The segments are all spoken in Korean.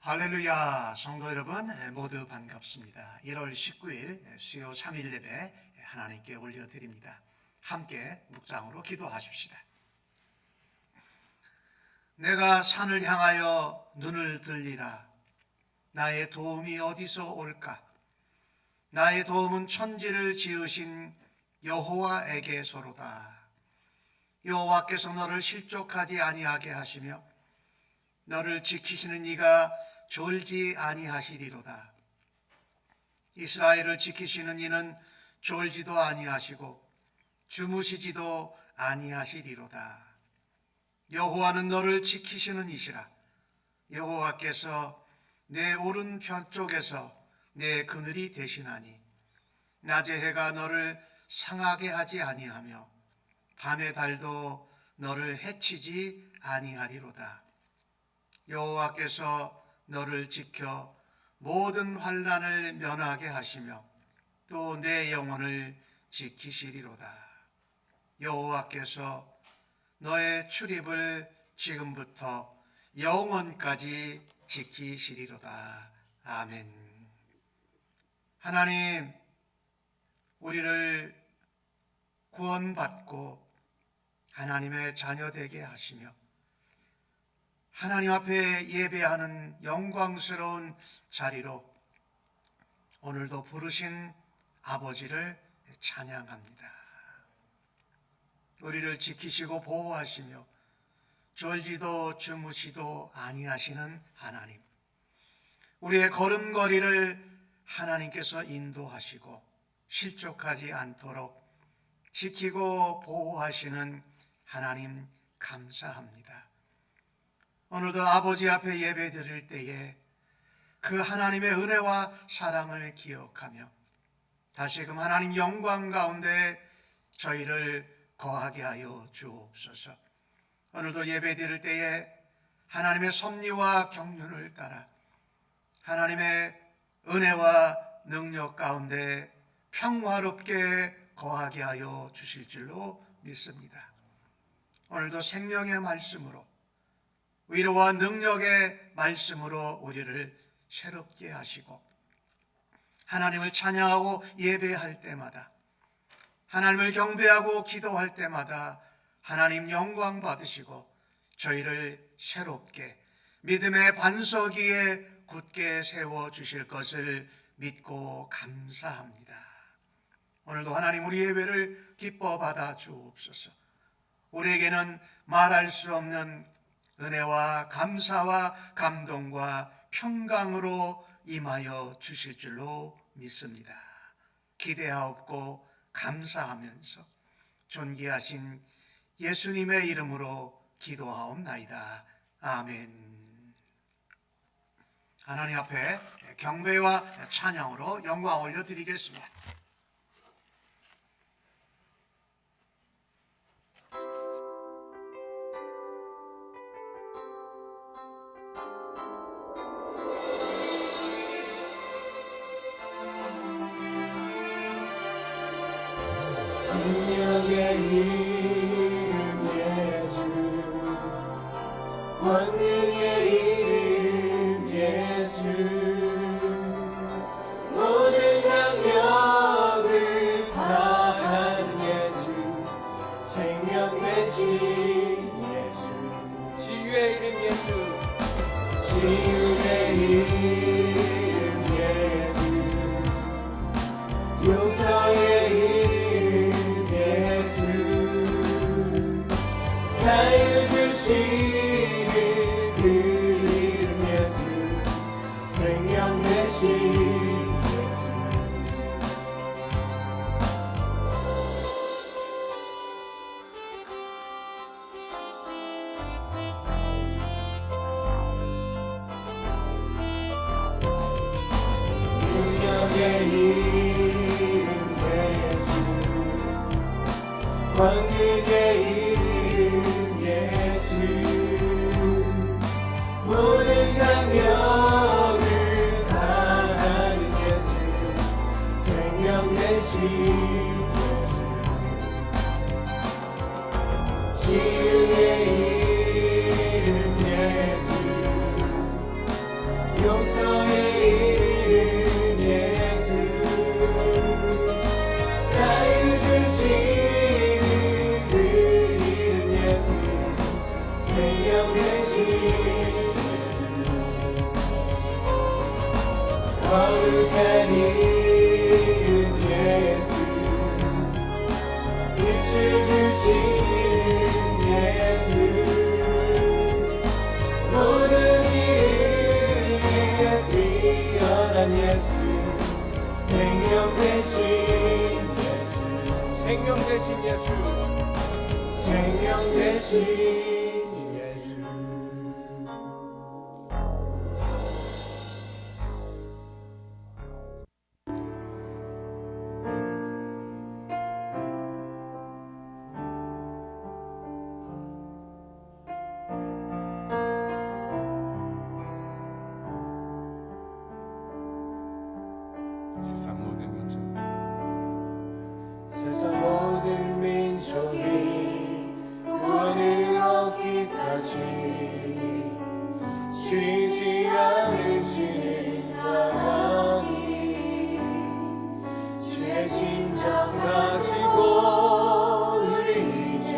할렐루야, 성도 여러분 모두 반갑습니다. 1월 19일 수요 3일 예배 하나님께 올려드립니다. 함께 묵상으로 기도하십시다. 내가 산을 향하여 눈을 들리라. 나의 도움이 어디서 올까? 나의 도움은 천지를 지으신 여호와에게서로다. 여호와께서 너를 실족하지 아니하게 하시며 너를 지키시는 이가 졸지 아니하시리로다. 이스라엘을 지키시는 이는 졸지도 아니하시고 주무시지도 아니하시리로다. 여호와는 너를 지키시는 이시라. 여호와께서 내 오른편 쪽에서 내 그늘이 되시나니 낮의 해가 너를 상하게 하지 아니하며 밤의 달도 너를 해치지 아니하리로다. 여호와께서 너를 지켜 모든 환난을 면하게 하시며 또 내 영혼을 지키시리로다. 여호와께서 너의 출입을 지금부터 영원까지 지키시리로다. 아멘. 하나님, 우리를 구원받고 하나님의 자녀 되게 하시며 하나님 앞에 예배하는 영광스러운 자리로 오늘도 부르신 아버지를 찬양합니다. 우리를 지키시고 보호하시며 졸지도 주무시도 아니하시는 하나님, 우리의 걸음걸이를 하나님께서 인도하시고 실족하지 않도록 지키고 보호하시는 하나님 감사합니다. 오늘도 아버지 앞에 예배 드릴 때에 그 하나님의 은혜와 사랑을 기억하며 다시금 하나님 영광 가운데 저희를 거하게 하여 주옵소서. 오늘도 예배 드릴 때에 하나님의 섭리와 경륜을 따라 하나님의 은혜와 능력 가운데 평화롭게 거하게 하여 주실 줄로 믿습니다. 오늘도 생명의 말씀으로 위로와 능력의 말씀으로 우리를 새롭게 하시고 하나님을 찬양하고 예배할 때마다 하나님을 경배하고 기도할 때마다 하나님 영광 받으시고 저희를 새롭게 믿음의 반석 위에 굳게 세워주실 것을 믿고 감사합니다. 오늘도 하나님 우리 예배를 기뻐 받아 주옵소서. 우리에게는 말할 수 없는 은혜와 감사와 감동과 평강으로 임하여 주실 줄로 믿습니다. 기대하옵고 감사하면서 존귀하신 예수님의 이름으로 기도하옵나이다. 아멘. 하나님 앞에 경배와 찬양으로 영광 올려드리겠습니다. 능력의 이름 예수, 권능의 이름 예수, 모든 능력을 다한 예수, 생명 되신 예수, 치유의 이름 예수, 치유의 이름 예수, 용서의 이름 자유 주시는 그 이름 예수, 생명 되신 예수. 능력의 이름 예수, 권능의 이름 예수, 모든 강력을 다하는 예수, 생명 되신 예수, 치유의 이름 예수, 용서의 이름 예수 자유 주시는 그 이름 예수 생명 되신 예수 거룩한 이름 예수 빛을 주시는 예수 모든 이름에 뛰어난 예수 생명 되신 예수 생명 되신 예수 생명 되신 예수 세상 모든 민족 세상 모든 민족이 구원을 얻기까지 쉬지 않으시는 하나님 주의 심장 가지고 우리 이제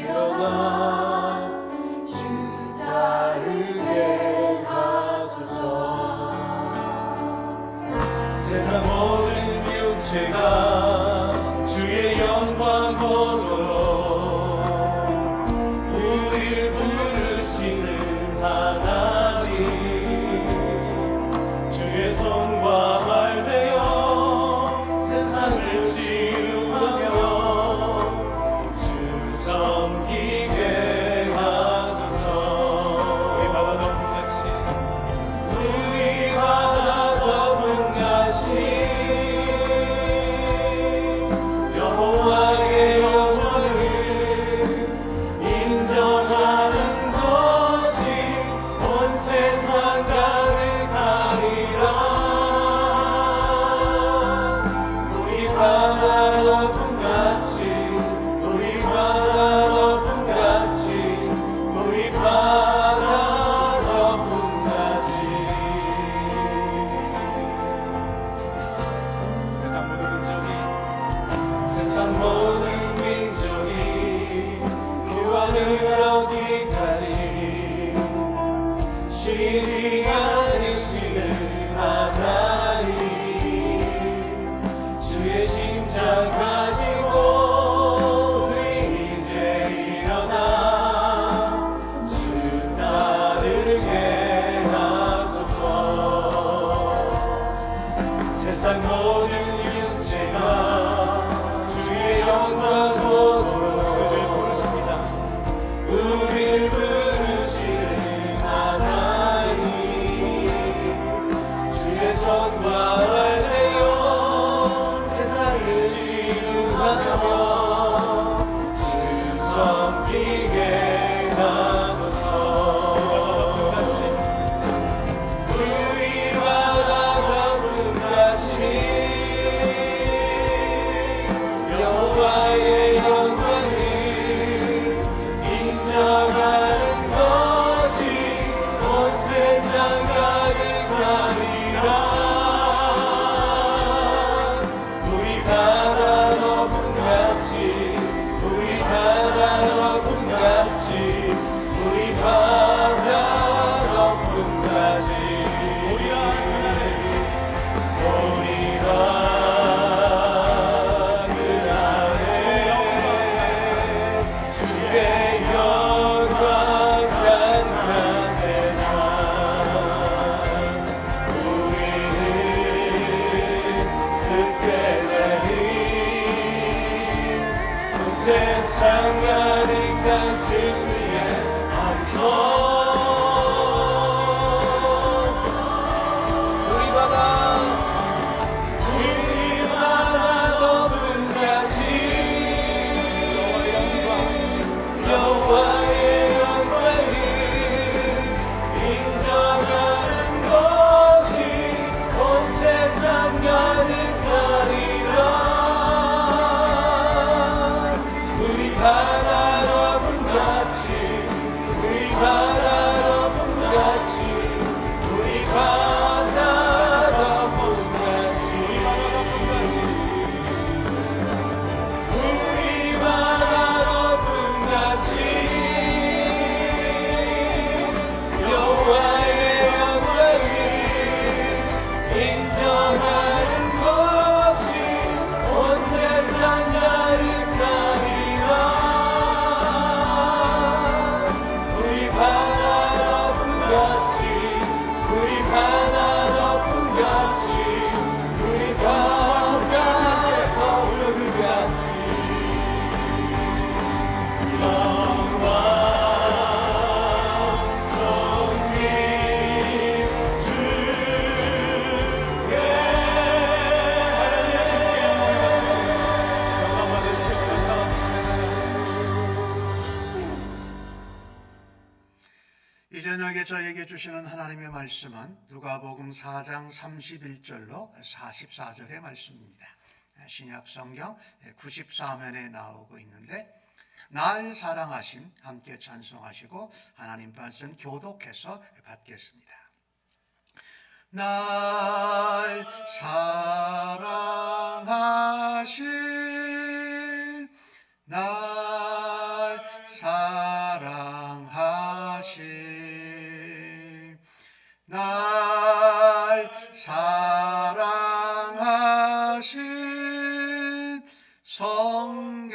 일어나 주 따르게 하소서 세상 모든 육체가 주의 영광 보도록 우리를 부르시는 하나님 주의 손과 발 되어 세상을 치유하며 주 섬기게 하소서 우리 바다 덮은 같이 우리 바다 덮은 같이 여호와의 영원을 인정하는 것이 온 세상 가득하리라 우리 바다 덮은 같이 우리 바다 덮은 같이 우리 바다 덮은 같이 세상 모든 민족이 세상 모든 민족이 구원을 얻기까지 쉬지 않으시는 하나님 주의 심장 가지고 우리 이제 일어나 주 따르게 하소서 세상 모든 육체가 주의 영광 보도록 우리를 부르십니다 우리를 부르시는 하나님 저에게 주시는 하나님의 말씀은 누가복음 4장 31절로 44절의 말씀입니다. 신약 성경 94면에 나오고 있는데 날 사랑하심 함께 찬송하시고 하나님 말씀 교독해서 받겠습니다. 날 사랑하심 날 사랑하심 날 사랑하심 성경에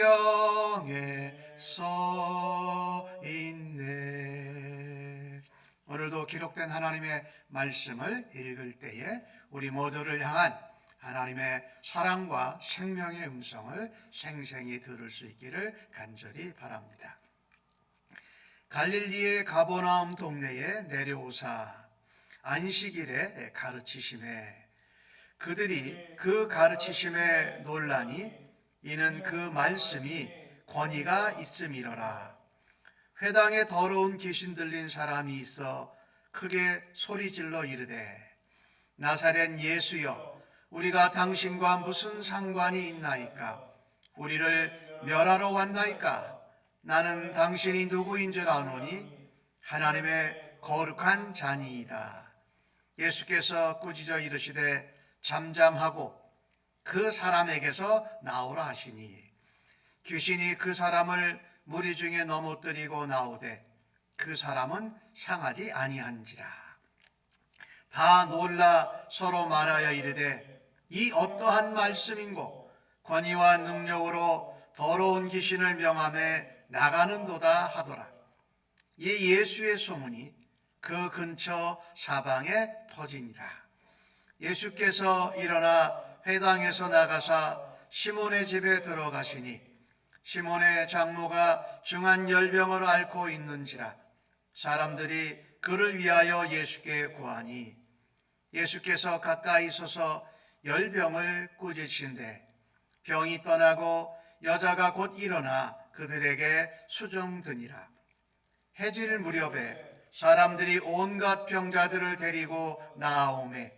써 있네. 오늘도 기록된 하나님의 말씀을 읽을 때에 우리 모두를 향한 하나님의 사랑과 생명의 음성을 생생히 들을 수 있기를 간절히 바랍니다. 갈릴리의 가버나움 동네에 내려오사 안식일에 가르치심에 그들이 그 가르치심에 놀라니 이는 그 말씀이 권위가 있음이로라. 회당에 더러운 귀신 들린 사람이 있어 크게 소리질러 이르되 나사렛 예수여 우리가 당신과 무슨 상관이 있나이까? 우리를 멸하러 왔나이까? 나는 당신이 누구인 줄 아노니 하나님의 거룩한 자니이다. 예수께서 꾸짖어 이르시되 잠잠하고 그 사람에게서 나오라 하시니 귀신이 그 사람을 무리 중에 넘어뜨리고 나오되 그 사람은 상하지 아니한지라. 다 놀라 서로 말하여 이르되 이 어떠한 말씀인고 권위와 능력으로 더러운 귀신을 명함에 나가는도다 하더라. 이 예수의 소문이 그 근처 사방에 퍼지니라. 예수께서 일어나 회당에서 나가사 시몬의 집에 들어가시니 시몬의 장모가 중한 열병을 앓고 있는지라. 사람들이 그를 위하여 예수께 구하니 예수께서 가까이 서서 열병을 꾸짖으신데 병이 떠나고 여자가 곧 일어나 그들에게 수종드니라. 해질 무렵에 사람들이 온갖 병자들을 데리고 나아오매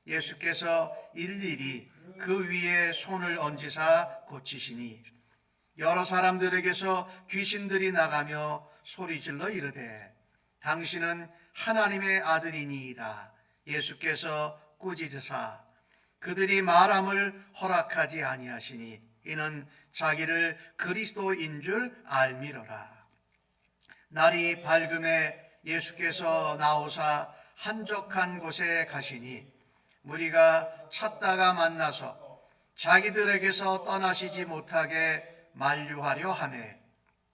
예수께서 일일이 그 위에 손을 얹으사 고치시니 여러 사람들에게서 귀신들이 나가며 소리질러 이르되 당신은 하나님의 아들이니이다. 예수께서 꾸짖으사 그들이 말함을 허락하지 아니하시니 이는 자기를 그리스도인 줄 알미러라. 날이 밝음에 예수께서 나오사 한적한 곳에 가시니 무리가 찾다가 만나서 자기들에게서 떠나시지 못하게 만류하려 하매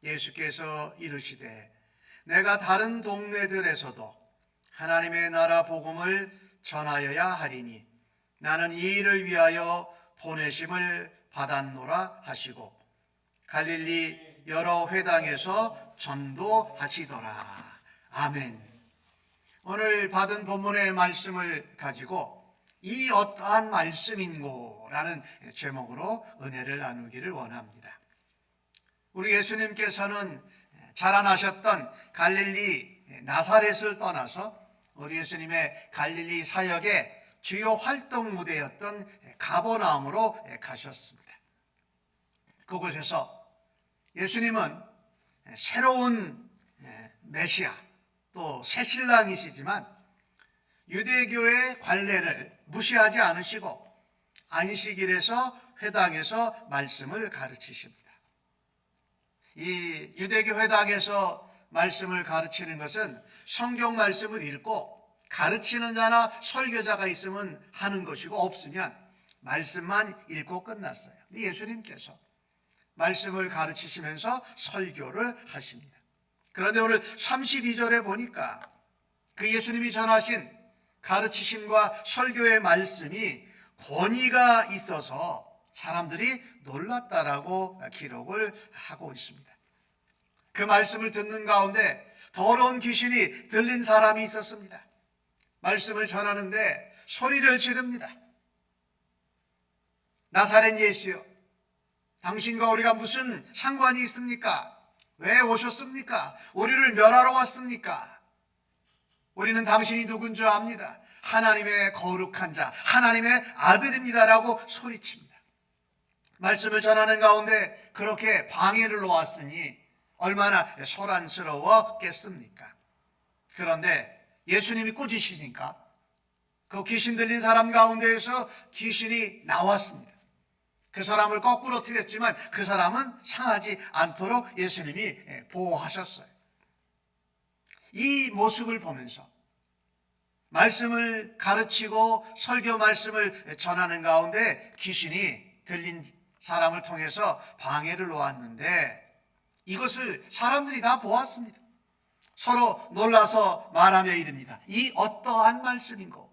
예수께서 이르시되 내가 다른 동네들에서도 하나님의 나라 복음을 전하여야 하리니 나는 이 일을 위하여 보내심을 받았노라 하시고 갈릴리 여러 회당에서 전도하시더라. 아멘. 오늘 받은 본문의 말씀을 가지고 이 어떠한 말씀인고라는 제목으로 은혜를 나누기를 원합니다. 우리 예수님께서는 자라나셨던 갈릴리 나사렛을 떠나서 우리 예수님의 갈릴리 사역의 주요 활동 무대였던 가버나움으로 가셨습니다. 그곳에서 예수님은 새로운 메시아 또 새신랑이시지만 유대교의 관례를 무시하지 않으시고 안식일에서 회당에서 말씀을 가르치십니다. 이 유대교 회당에서 말씀을 가르치는 것은 성경 말씀을 읽고 가르치는 자나 설교자가 있으면 하는 것이고 없으면 말씀만 읽고 끝났어요. 근데 예수님께서 말씀을 가르치시면서 설교를 하십니다. 그런데 오늘 32절에 보니까 그 예수님이 전하신 가르치심과 설교의 말씀이 권위가 있어서 사람들이 놀랐다라고 기록을 하고 있습니다. 그 말씀을 듣는 가운데 더러운 귀신이 들린 사람이 있었습니다. 말씀을 전하는데 소리를 지릅니다. 나사렛 예수여, 당신과 우리가 무슨 상관이 있습니까? 왜 오셨습니까? 우리를 멸하러 왔습니까? 우리는 당신이 누군 줄 압니다. 하나님의 거룩한 자, 하나님의 아들입니다라고 소리칩니다. 말씀을 전하는 가운데 그렇게 방해를 놓았으니 얼마나 소란스러웠겠습니까? 그런데 예수님이 꾸짖으시니까 그 귀신 들린 사람 가운데에서 귀신이 나왔습니다. 그 사람을 거꾸로 틀렸지만 그 사람은 상하지 않도록 예수님이 보호하셨어요. 이 모습을 보면서 말씀을 가르치고 설교 말씀을 전하는 가운데 귀신이 들린 사람을 통해서 방해를 놓았는데 이것을 사람들이 다 보았습니다. 서로 놀라서 말하며 이릅니다. 이 어떠한 말씀인고?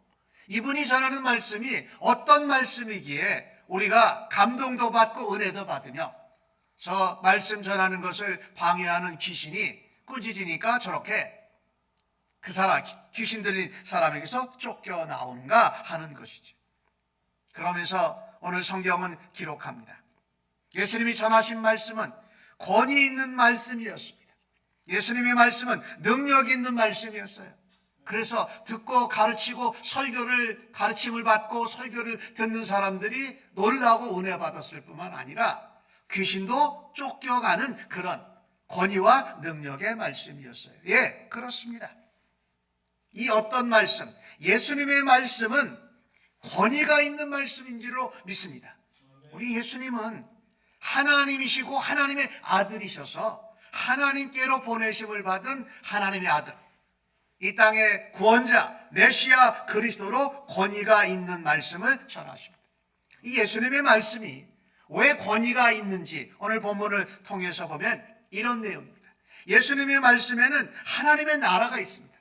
이분이 전하는 말씀이 어떤 말씀이기에 우리가 감동도 받고 은혜도 받으며 저 말씀 전하는 것을 방해하는 귀신이 꾸짖으니까 저렇게 그 사람, 귀신 들린 사람에게서 쫓겨나오는가 하는 것이죠. 그러면서 오늘 성경은 기록합니다. 예수님이 전하신 말씀은 권위 있는 말씀이었습니다. 예수님의 말씀은 능력 있는 말씀이었어요. 그래서 듣고 가르치고 설교를 가르침을 받고 설교를 듣는 사람들이 놀라고 은혜 받았을 뿐만 아니라 귀신도 쫓겨가는 그런 권위와 능력의 말씀이었어요. 예, 그렇습니다. 이 어떤 말씀, 예수님의 말씀은 권위가 있는 말씀인지로 믿습니다. 우리 예수님은 하나님이시고 하나님의 아들이셔서 하나님께로 보내심을 받은 하나님의 아들, 이 땅의 구원자 메시아 그리스도로 권위가 있는 말씀을 전하십니다. 이 예수님의 말씀이 왜 권위가 있는지 오늘 본문을 통해서 보면 이런 내용입니다. 예수님의 말씀에는 하나님의 나라가 있습니다.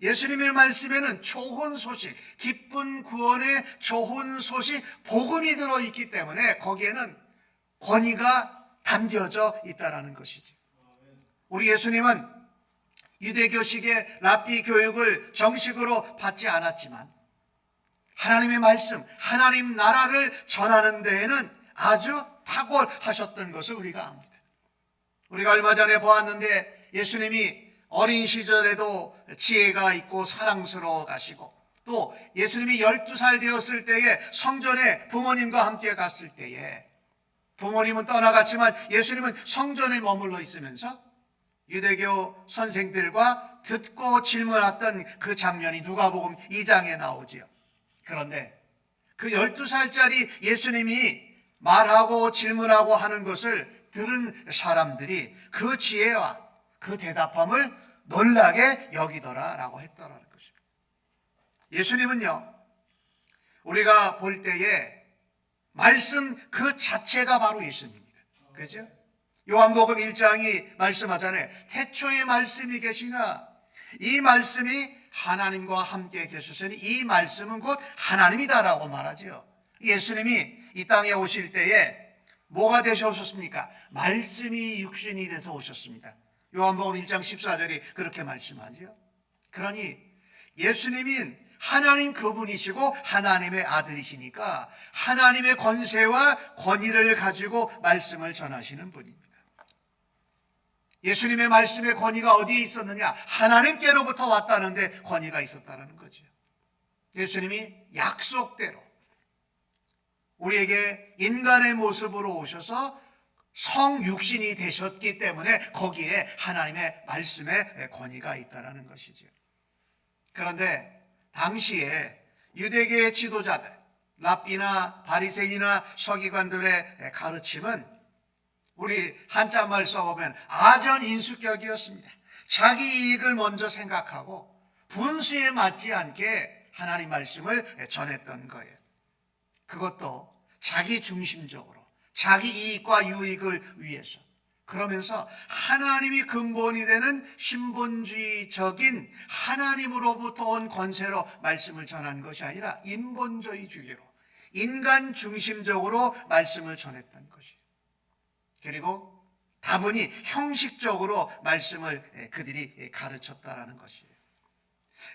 예수님의 말씀에는 좋은 소식, 기쁜 구원의 좋은 소식, 복음이 들어있기 때문에 거기에는 권위가 담겨져 있다는 것이죠. 우리 예수님은 유대교식의 랍비 교육을 정식으로 받지 않았지만 하나님의 말씀, 하나님 나라를 전하는 데에는 아주 탁월하셨던 것을 우리가 압니다. 우리가 얼마 전에 보았는데 예수님이 어린 시절에도 지혜가 있고 사랑스러워 가시고 또 예수님이 12살 되었을 때에 성전에 부모님과 함께 갔을 때에 부모님은 떠나갔지만 예수님은 성전에 머물러 있으면서 유대교 선생들과 듣고 질문했던 그 장면이 누가복음 2장에 나오지요. 그런데 그 12살짜리 예수님이 말하고 질문하고 하는 것을 들은 사람들이 그 지혜와 그 대답함을 놀라게 여기더라라고 했더라는 것입니다. 예수님은요, 우리가 볼 때에 말씀 그 자체가 바로 예수님입니다. 그죠? 요한복음 1장이 말씀하잖아요. 태초에 말씀이 계시나 이 말씀이 하나님과 함께 계셨으니 이 말씀은 곧 하나님이다라고 말하죠. 예수님이 이 땅에 오실 때에 뭐가 되셔 오셨습니까? 말씀이 육신이 돼서 오셨습니다. 요한복음 1장 14절이 그렇게 말씀하죠. 그러니 예수님이 하나님 그분이시고 하나님의 아들이시니까 하나님의 권세와 권위를 가지고 말씀을 전하시는 분입니다. 예수님의 말씀의 권위가 어디에 있었느냐? 하나님께로부터 왔다는데 권위가 있었다는 거죠. 예수님이 약속대로 우리에게 인간의 모습으로 오셔서 성육신이 되셨기 때문에 거기에 하나님의 말씀의 권위가 있다는 것이죠. 그런데 당시에 유대교의 지도자들, 랍비나 바리새인이나 서기관들의 가르침은 우리 한자말 써보면 아전인수격이었습니다. 자기 이익을 먼저 생각하고 분수에 맞지 않게 하나님 말씀을 전했던 거예요. 그것도 자기 중심적으로 자기 이익과 유익을 위해서. 그러면서 하나님이 근본이 되는 신본주의적인 하나님으로부터 온 권세로 말씀을 전한 것이 아니라 인본주의주의로 인간 중심적으로 말씀을 전했던 것이에요. 그리고 다분히 형식적으로 말씀을 그들이 가르쳤다라는 것이에요.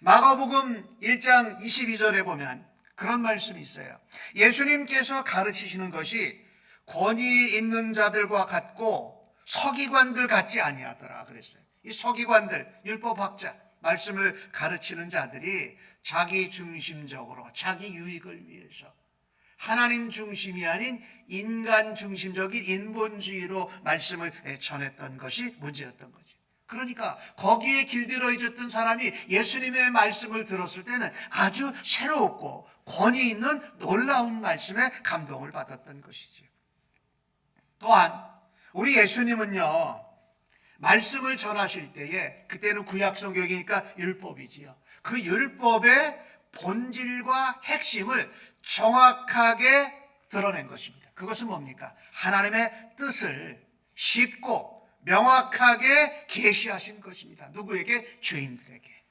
마가복음 1장 22절에 보면 그런 말씀이 있어요. 예수님께서 가르치시는 것이 권위 있는 자들과 같고 서기관들 같지 아니하더라 그랬어요. 이 서기관들, 율법학자, 말씀을 가르치는 자들이 자기 중심적으로 자기 유익을 위해서 하나님 중심이 아닌 인간 중심적인 인본주의로 말씀을 전했던 것이 문제였던 거죠. 그러니까 거기에 길들여졌던 사람이 예수님의 말씀을 들었을 때는 아주 새롭고 권위 있는 놀라운 말씀에 감동을 받았던 것이죠. 또한 우리 예수님은요, 말씀을 전하실 때에, 그때는 구약 성경이니까 율법이지요. 그 율법의 본질과 핵심을 정확하게 드러낸 것입니다. 그것은 뭡니까? 하나님의 뜻을 쉽고 명확하게 계시하신 것입니다. 누구에게? 죄인들에게.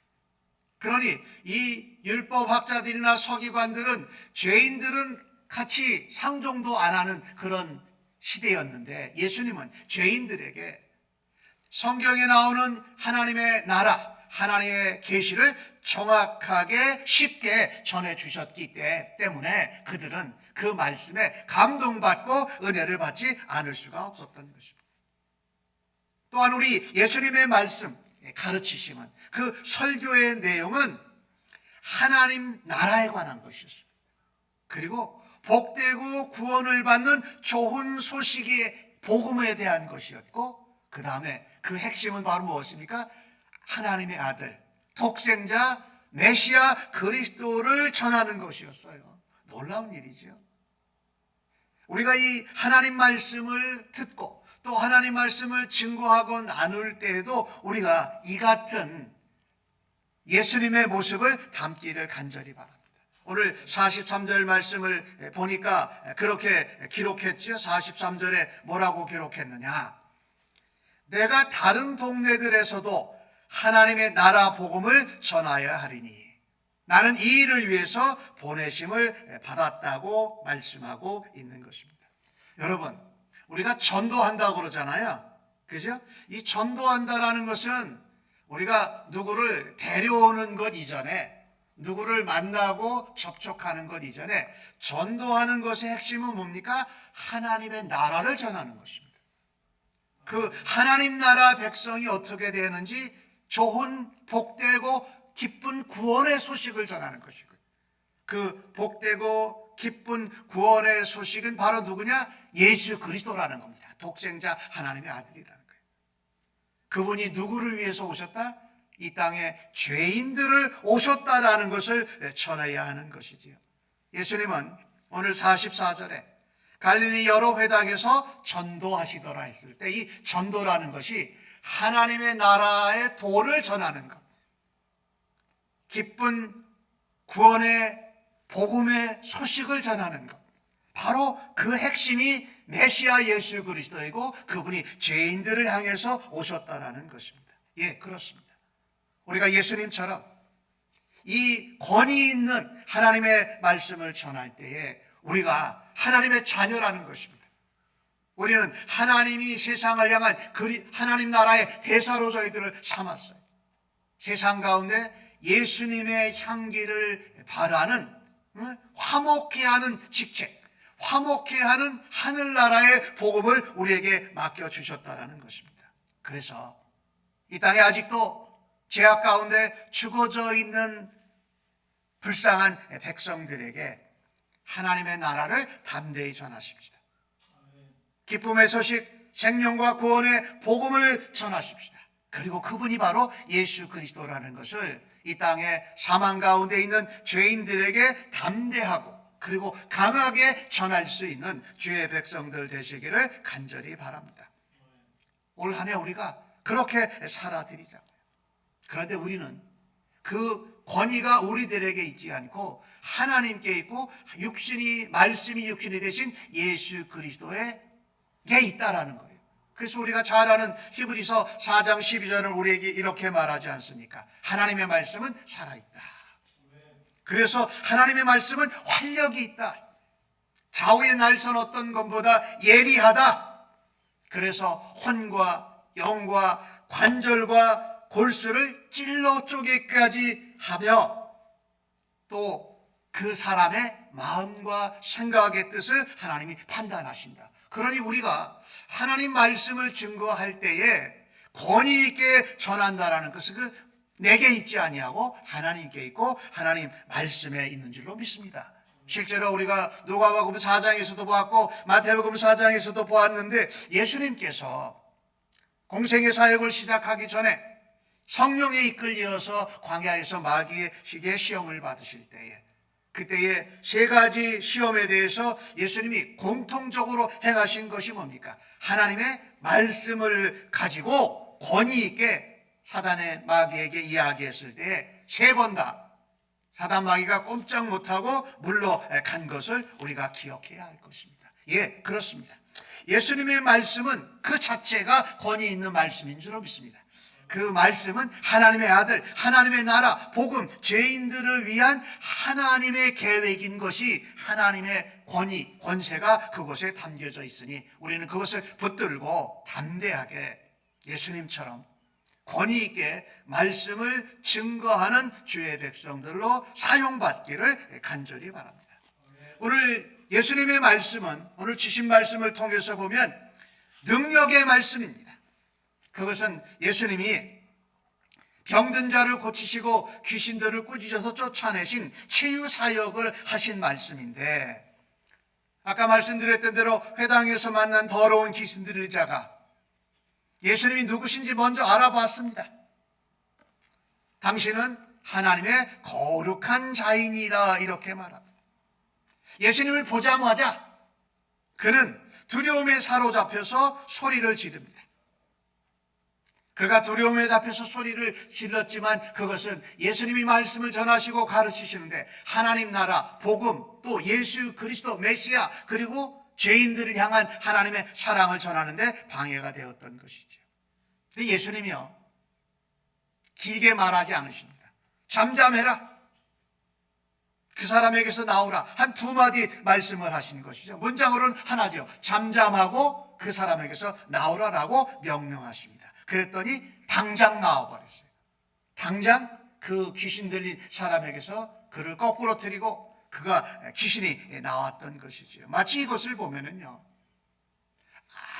그러니 이 율법학자들이나 서기관들은 죄인들은 같이 상종도 안 하는 그런 시대였는데, 예수님은 죄인들에게 성경에 나오는 하나님의 나라, 하나님의 계시를 정확하게 쉽게 전해주셨기 때문에 그들은 그 말씀에 감동받고 은혜를 받지 않을 수가 없었던 것입니다. 또한 우리 예수님의 말씀, 가르치심은, 그 설교의 내용은 하나님 나라에 관한 것이었습니다. 그리고 복되고 구원을 받는 좋은 소식의 복음에 대한 것이었고, 그 다음에 그 핵심은 바로 무엇입니까? 하나님의 아들, 독생자, 메시아 그리스도를 전하는 것이었어요. 놀라운 일이죠. 우리가 이 하나님 말씀을 듣고 또 하나님 말씀을 증거하고 나눌 때에도 우리가 이 같은 예수님의 모습을 담기를 간절히 바랍니다. 오늘 43절 말씀을 보니까 그렇게 기록했죠. 43절에 뭐라고 기록했느냐? 내가 다른 동네들에서도 하나님의 나라 복음을 전하여야 하리니 나는 이 일을 위해서 보내심을 받았다고 말씀하고 있는 것입니다. 여러분, 우리가 전도한다고 그러잖아요. 그죠? 이 전도한다라는 것은 우리가 누구를 데려오는 것 이전에, 누구를 만나고 접촉하는 것 이전에 전도하는 것의 핵심은 뭡니까? 하나님의 나라를 전하는 것입니다. 그 하나님 나라 백성이 어떻게 되는지 좋은 복되고 기쁜 구원의 소식을 전하는 것이고, 그 복되고 기쁜 구원의 소식은 바로 누구냐? 예수 그리스도라는 겁니다. 독생자 하나님의 아들이라는 거예요. 그분이 누구를 위해서 오셨다? 이 땅에 죄인들을 오셨다라는 것을 전해야 하는 것이지요. 예수님은 오늘 44절에 갈릴리 여러 회당에서 전도하시더라 했을 때 이 전도라는 것이 하나님의 나라의 도를 전하는 것, 기쁜 구원의 복음의 소식을 전하는 것, 바로 그 핵심이 메시아 예수 그리스도이고 그분이 죄인들을 향해서 오셨다라는 것입니다. 예, 그렇습니다. 우리가 예수님처럼 이 권위 있는 하나님의 말씀을 전할 때에 우리가 하나님의 자녀라는 것입니다. 우리는 하나님이 세상을 향한 하나님 나라의 대사로 저희들을 삼았어요. 세상 가운데 예수님의 향기를 발하는, 화목해 하는 직책, 화목해 하는 하늘나라의 복음을 우리에게 맡겨주셨다라는 것입니다. 그래서 이 땅에 아직도 죄악 가운데 죽어져 있는 불쌍한 백성들에게 하나님의 나라를 담대히 전하십시다. 기쁨의 소식, 생명과 구원의 복음을 전하십시다. 그리고 그분이 바로 예수 그리스도라는 것을 이 땅에 사망 가운데 있는 죄인들에게 담대하고 그리고 강하게 전할 수 있는 주의 백성들 되시기를 간절히 바랍니다. 올 한 해 우리가 그렇게 살아드리자고요. 그런데 우리는 그 권위가 우리들에게 있지 않고 하나님께 있고 말씀이 육신이 되신 예수 그리스도에게 있다라는 거예요. 그래서 우리가 잘 아는 히브리서 4장 12절은 우리에게 이렇게 말하지 않습니까? 하나님의 말씀은 살아있다. 그래서 하나님의 말씀은 활력이 있다. 좌우의 날선 어떤 것보다 예리하다. 그래서 혼과 영과 관절과 골수를 찔러 쪼개까지 하며 또 그 사람의 마음과 생각의 뜻을 하나님이 판단하신다. 그러니 우리가 하나님 말씀을 증거할 때에 권위 있게 전한다라는 것은 그 내게 있지 아니하고 하나님께 있고 하나님 말씀에 있는 줄로 믿습니다. 실제로 우리가 누가복음 4장에서도 보았고 마태복음 4장에서도 보았는데 예수님께서 공생의 사역을 시작하기 전에 성령에 이끌려서 광야에서 마귀의 시험을 받으실 때에 그때의 세 가지 시험에 대해서 예수님이 공통적으로 행하신 것이 뭡니까? 하나님의 말씀을 가지고 권위 있게 사단의 마귀에게 이야기했을 때에 세 번 다 사단 마귀가 꼼짝 못하고 물러 간 것을 우리가 기억해야 할 것입니다. 예, 그렇습니다. 예수님의 말씀은 그 자체가 권위 있는 말씀인 줄로 믿습니다. 그 말씀은 하나님의 아들, 하나님의 나라, 복음, 죄인들을 위한 하나님의 계획인 것이 하나님의 권위, 권세가 그곳에 담겨져 있으니 우리는 그것을 붙들고 담대하게 예수님처럼 권위 있게 말씀을 증거하는 주의 백성들로 사용받기를 간절히 바랍니다. 오늘 예수님의 말씀은 오늘 주신 말씀을 통해서 보면 능력의 말씀입니다. 그것은 예수님이 병든 자를 고치시고 귀신들을 꾸짖어서 쫓아내신 치유 사역을 하신 말씀인데 아까 말씀드렸던 대로 회당에서 만난 더러운 귀신 들린 자가 예수님이 누구신지 먼저 알아봤습니다. 당신은 하나님의 거룩한 자인이다 이렇게 말합니다. 예수님을 보자마자 그는 두려움에 사로잡혀서 소리를 지릅니다. 그가 두려움에 잡혀서 소리를 질렀지만 그것은 예수님이 말씀을 전하시고 가르치시는데 하나님 나라, 복음, 또 예수 그리스도 메시아 그리고 죄인들을 향한 하나님의 사랑을 전하는데 방해가 되었던 것이죠. 근데 예수님이요 길게 말하지 않으십니다. 잠잠해라. 그 사람에게서 나오라. 한 두 마디 말씀을 하신 것이죠. 문장으로는 하나죠. 잠잠하고 그 사람에게서 나오라라고 명령하십니다. 그랬더니 당장 나와버렸어요. 당장 그 귀신 들린 사람에게서 그를 거꾸로 들이고 그가 귀신이 나왔던 것이죠. 마치 이것을 보면은요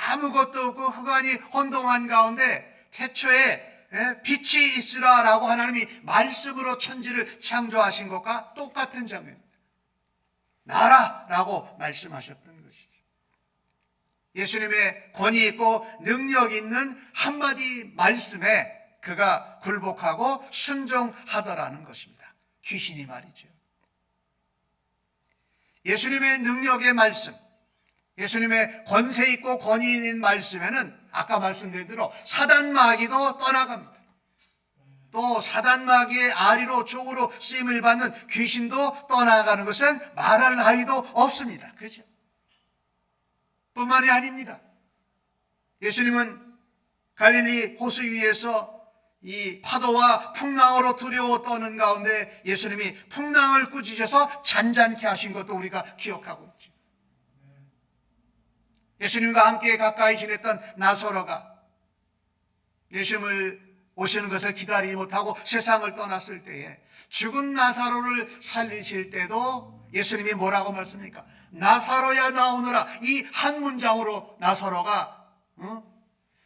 아무것도 없고 흑암이 혼동한 가운데 태초에 빛이 있으라라고 하나님이 말씀으로 천지를 창조하신 것과 똑같은 장면입니다. 나라라고 말씀하셨던 것이죠. 예수님의 권위 있고 능력 있는 한마디 말씀에 그가 굴복하고 순종하더라는 것입니다. 귀신이 말이죠. 예수님의 능력의 말씀, 예수님의 권세 있고 권위 있는 말씀에는 아까 말씀드린 대로 사단 마귀도 떠나갑니다. 또 사단 마귀의 아리로 족으로 쓰임을 받는 귀신도 떠나가는 것은 말할 나위도 없습니다. 그렇죠? 뿐만이 아닙니다. 예수님은 갈릴리 호수 위에서 이 파도와 풍랑으로 두려워 떠는 가운데 예수님이 풍랑을 꾸짖어서 잔잔케 하신 것도 우리가 기억하고 있죠. 예수님과 함께 가까이 지냈던 나사로가 예수님을 오시는 것을 기다리지 못하고 세상을 떠났을 때에 죽은 나사로를 살리실 때도 예수님이 뭐라고 말씀합니까? 나사로야 나오너라. 이 한 문장으로 나사로가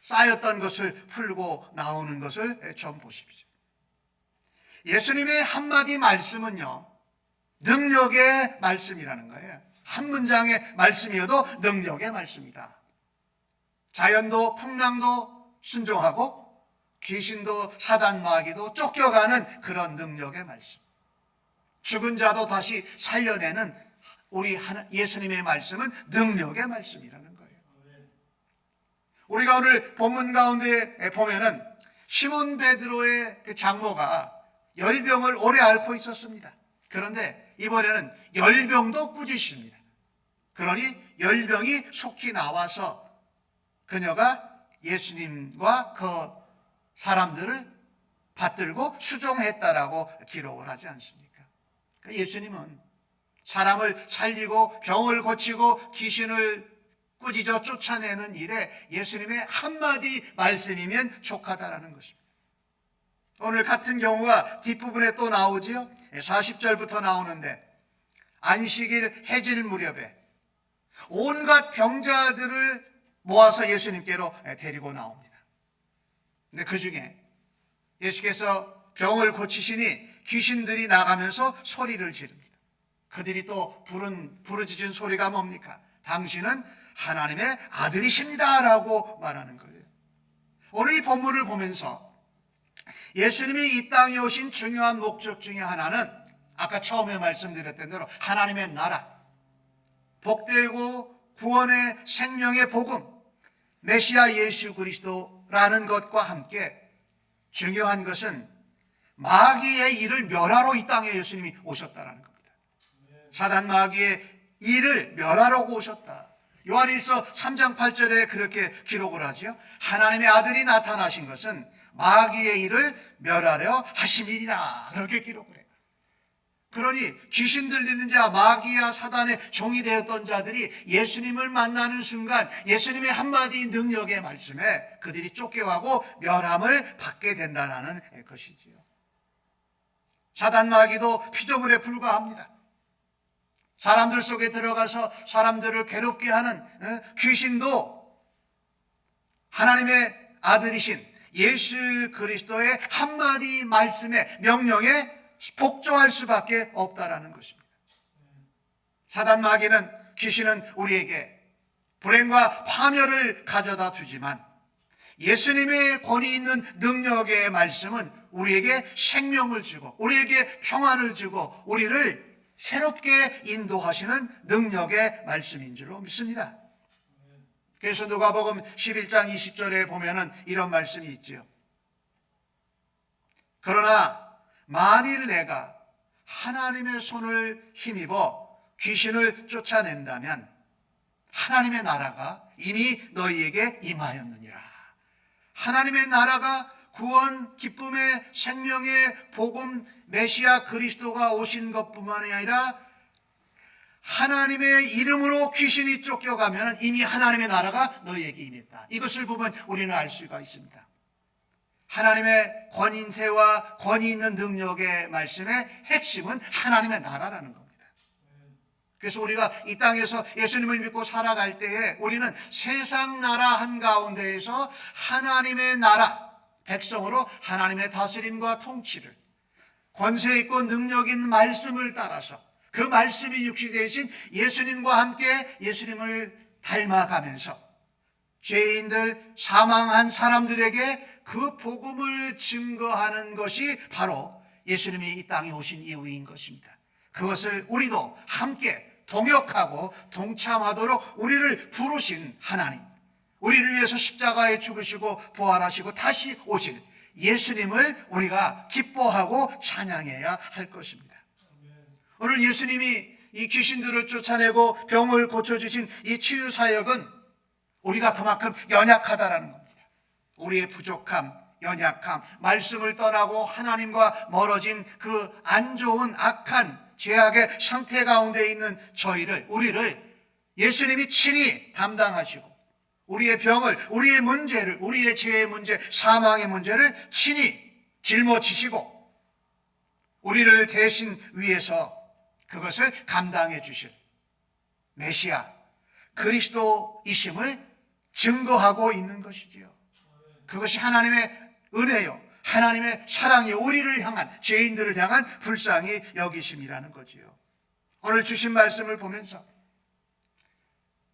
쌓였던 것을 풀고 나오는 것을 좀 보십시오. 예수님의 한마디 말씀은요 능력의 말씀이라는 거예요. 한 문장의 말씀이어도 능력의 말씀이다. 자연도 풍랑도 순종하고 귀신도 사단 마귀도 쫓겨가는 그런 능력의 말씀. 죽은 자도 다시 살려내는 우리 예수님의 말씀은 능력의 말씀이라는 거예요. 우리가 오늘 본문 가운데 보면은 시몬 베드로의 그 장모가 열병을 오래 앓고 있었습니다. 그런데 이번에는 열병도 꾸짖습니다. 그러니 열병이 속히 나와서 그녀가 예수님과 그 사람들을 받들고 수종했다라고 기록을 하지 않습니까? 예수님은 사람을 살리고 병을 고치고 귀신을 꾸짖어 쫓아내는 일에 예수님의 한마디 말씀이면 족하다라는 것입니다. 오늘 같은 경우가 뒷부분에 또 나오지요. 40절부터 나오는데 안식일 해질 무렵에 온갖 병자들을 모아서 예수님께로 데리고 나옵니다. 근데 그 중에 예수께서 병을 고치시니 귀신들이 나가면서 소리를 지릅니다. 그들이 또 부르짖은 소리가 뭡니까? 당신은 하나님의 아들이십니다 라고 말하는 거예요. 오늘 이 본문을 보면서 예수님이 이 땅에 오신 중요한 목적 중에 하나는 아까 처음에 말씀드렸던 대로 하나님의 나라, 복되고 구원의 생명의 복음, 메시아 예수 그리스도라는 것과 함께 중요한 것은 마귀의 일을 멸하러 이 땅에 예수님이 오셨다라는 겁니다. 사단 마귀의 일을 멸하러 오셨다. 요한일서 3장 8절에 그렇게 기록을 하죠. 하나님의 아들이 나타나신 것은 마귀의 일을 멸하려 하심이니라. 그렇게 기록을 해요. 그러니 귀신 들리는 자, 마귀와 사단의 종이 되었던 자들이 예수님을 만나는 순간 예수님의 한마디 능력의 말씀에 그들이 쫓겨가고 멸함을 받게 된다는 것이지요. 사단 마귀도 피조물에 불과합니다. 사람들 속에 들어가서 사람들을 괴롭게 하는 귀신도 하나님의 아들이신 예수 그리스도의 한마디 말씀에 명령에 복종할 수밖에 없다라는 것입니다. 사단 마귀는 귀신은 우리에게 불행과 파멸을 가져다 주지만 예수님의 권위 있는 능력의 말씀은 우리에게 생명을 주고 우리에게 평안을 주고 우리를 새롭게 인도하시는 능력의 말씀인 줄로 믿습니다. 그래서 누가복음 11장 20절에 보면은 이런 말씀이 있지요. 그러나 만일 내가 하나님의 손을 힘입어 귀신을 쫓아낸다면 하나님의 나라가 이미 너희에게 임하였느니라. 하나님의 나라가 구원, 기쁨의 생명의 복음, 메시아 그리스도가 오신 것뿐만이 아니라 하나님의 이름으로 귀신이 쫓겨가면 이미 하나님의 나라가 너희에게 임했다. 이것을 보면 우리는 알 수가 있습니다. 하나님의 권인세와 권위 있는 능력의 말씀의 핵심은 하나님의 나라라는 겁니다. 그래서 우리가 이 땅에서 예수님을 믿고 살아갈 때에 우리는 세상 나라 한가운데에서 하나님의 나라, 백성으로 하나님의 다스림과 통치를 권세 있고 능력 있는 말씀을 따라서 그 말씀이 육시되신 예수님과 함께 예수님을 닮아가면서 죄인들, 사망한 사람들에게 그 복음을 증거하는 것이 바로 예수님이 이 땅에 오신 이유인 것입니다. 그것을 우리도 함께 동역하고 동참하도록 우리를 부르신 하나님, 우리를 위해서 십자가에 죽으시고 부활하시고 다시 오실 예수님을 우리가 기뻐하고 찬양해야 할 것입니다. 오늘 예수님이 이 귀신들을 쫓아내고 병을 고쳐주신 이 치유사역은 우리가 그만큼 연약하다라는 겁니다. 우리의 부족함, 연약함, 말씀을 떠나고 하나님과 멀어진 그 안 좋은 악한 죄악의 상태 가운데 있는 우리를 예수님이 친히 담당하시고 우리의 병을, 우리의 문제를, 우리의 죄의 문제, 사망의 문제를 친히 짊어지시고 우리를 대신 위해서 그것을 감당해 주실 메시아 그리스도이심을 증거하고 있는 것이지요. 그것이 하나님의 은혜요, 하나님의 사랑이 우리를 향한, 죄인들을 향한 불쌍히 여기심이라는 거지요. 오늘 주신 말씀을 보면서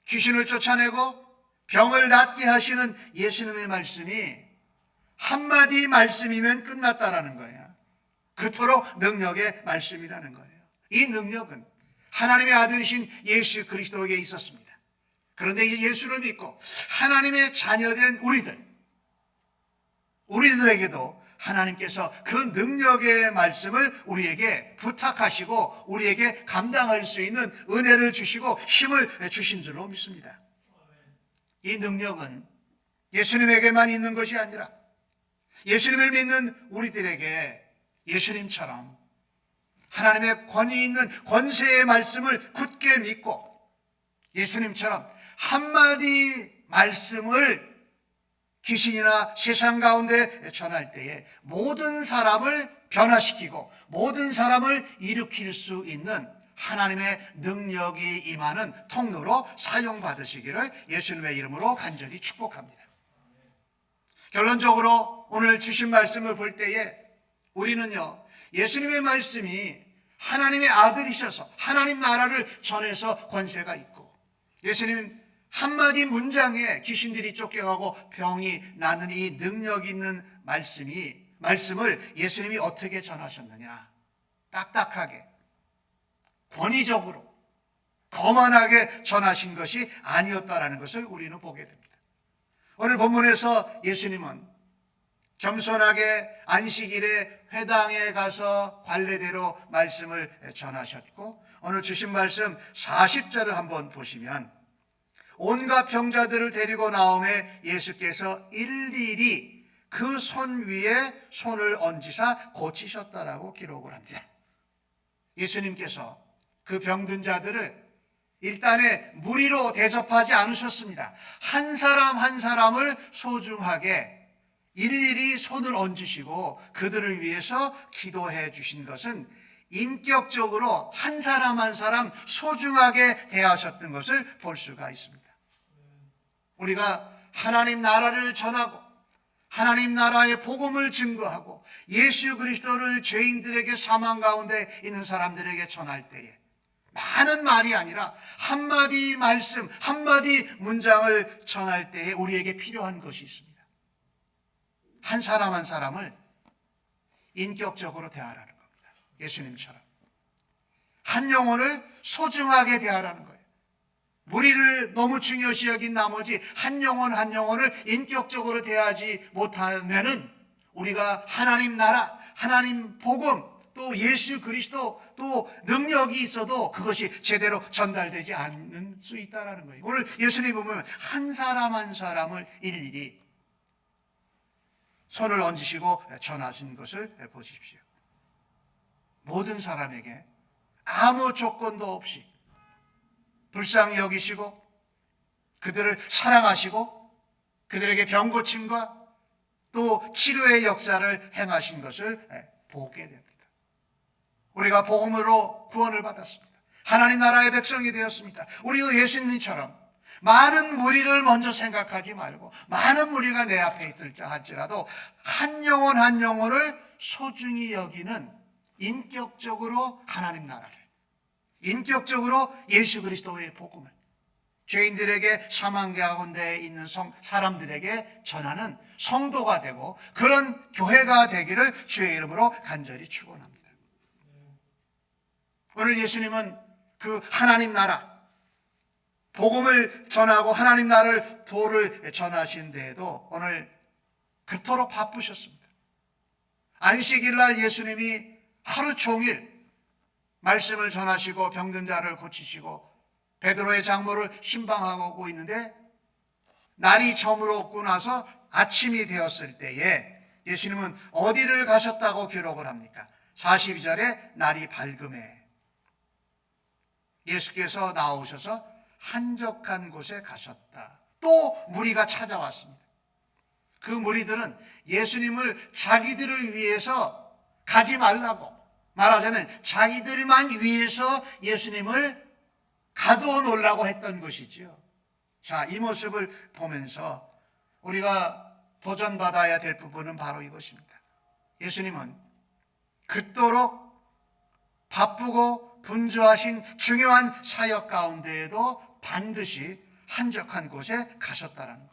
귀신을 쫓아내고 병을 낫게 하시는 예수님의 말씀이 한마디 말씀이면 끝났다라는 거예요. 그토록 능력의 말씀이라는 거예요. 이 능력은 하나님의 아들이신 예수 그리스도에게 있었습니다. 그런데 이 예수를 믿고 하나님의 자녀된 우리들에게도 하나님께서 그 능력의 말씀을 우리에게 부탁하시고 우리에게 감당할 수 있는 은혜를 주시고 힘을 주신 줄로 믿습니다. 이 능력은 예수님에게만 있는 것이 아니라 예수님을 믿는 우리들에게 예수님처럼 하나님의 권위 있는 권세의 말씀을 굳게 믿고 예수님처럼 한마디 말씀을 귀신이나 세상 가운데 전할 때에 모든 사람을 변화시키고 모든 사람을 일으킬 수 있는 하나님의 능력이 임하는 통로로 사용받으시기를 예수님의 이름으로 간절히 축복합니다. 결론적으로 오늘 주신 말씀을 볼 때에 우리는요, 예수님의 말씀이 하나님의 아들이셔서 하나님 나라를 전해서 권세가 있고, 예수님 한마디 문장에 귀신들이 쫓겨가고 병이 나는 이 능력 있는 말씀을 예수님이 어떻게 전하셨느냐? 딱딱하게, 권위적으로, 거만하게 전하신 것이 아니었다라는 것을 우리는 보게 됩니다. 오늘 본문에서 예수님은 겸손하게 안식일에 회당에 가서 관례대로 말씀을 전하셨고, 오늘 주신 말씀 40절을 한번 보시면 온갖 병자들을 데리고 나오매 예수께서 일일이 그 손 위에 손을 얹으사 고치셨다라고 기록을 합니다. 예수님께서 그 병든 자들을 일단에 무리로 대접하지 않으셨습니다. 한 사람 한 사람을 소중하게 일일이 손을 얹으시고 그들을 위해서 기도해 주신 것은 인격적으로 한 사람 한 사람 소중하게 대하셨던 것을 볼 수가 있습니다. 우리가 하나님 나라를 전하고 하나님 나라의 복음을 증거하고 예수 그리스도를 죄인들에게, 사망 가운데 있는 사람들에게 전할 때에 많은 말이 아니라 한마디 말씀, 한마디 문장을 전할 때에 우리에게 필요한 것이 있습니다. 한 사람 한 사람을 인격적으로 대하라는 겁니다. 예수님처럼 한 영혼을 소중하게 대하라는 거예요. 무리를 너무 중요시 여긴 나머지 한 영혼 한 영혼을 인격적으로 대하지 못하면은 우리가 하나님 나라, 하나님 복음, 또 예수 그리스도, 또 능력이 있어도 그것이 제대로 전달되지 않을 수 있다는 거예요. 오늘 예수님 보면 한 사람 한 사람을 일일이 손을 얹으시고 전하신 것을 보십시오. 모든 사람에게 아무 조건도 없이 불쌍히 여기시고 그들을 사랑하시고 그들에게 병 고침과 또 치료의 역사를 행하신 것을 보게 됩니다. 우리가 복음으로 구원을 받았습니다. 하나님 나라의 백성이 되었습니다. 우리도 예수님처럼 많은 무리를 먼저 생각하지 말고 많은 무리가 내 앞에 있을지 할지라도 한 영혼 한 영혼을 소중히 여기는 인격적으로 하나님 나라를, 인격적으로 예수 그리스도의 복음을 죄인들에게, 사망 가운데 있는 사람들에게 전하는 성도가 되고 그런 교회가 되기를 주의 이름으로 간절히 축원합니다. 오늘 예수님은 그 하나님 나라 복음을 전하고 하나님 나라를 도를 전하신 데에도 오늘 그토록 바쁘셨습니다. 안식일 날 예수님이 하루 종일 말씀을 전하시고 병든 자를 고치시고 베드로의 장모를 신방하고 있는데 날이 저물었고 나서 아침이 되었을 때에 예수님은 어디를 가셨다고 기록을 합니까? 42절에 날이 밝음에 예수께서 나오셔서 한적한 곳에 가셨다. 또 무리가 찾아왔습니다. 그 무리들은 예수님을 자기들을 위해서 가지 말라고, 말하자면 자기들만 위해서 예수님을 가두어 놓으려고 했던 것이지요. 자, 이 모습을 보면서 우리가 도전받아야 될 부분은 바로 이것입니다. 예수님은 그토록 바쁘고 분주하신 중요한 사역 가운데에도 반드시 한적한 곳에 가셨다는 것.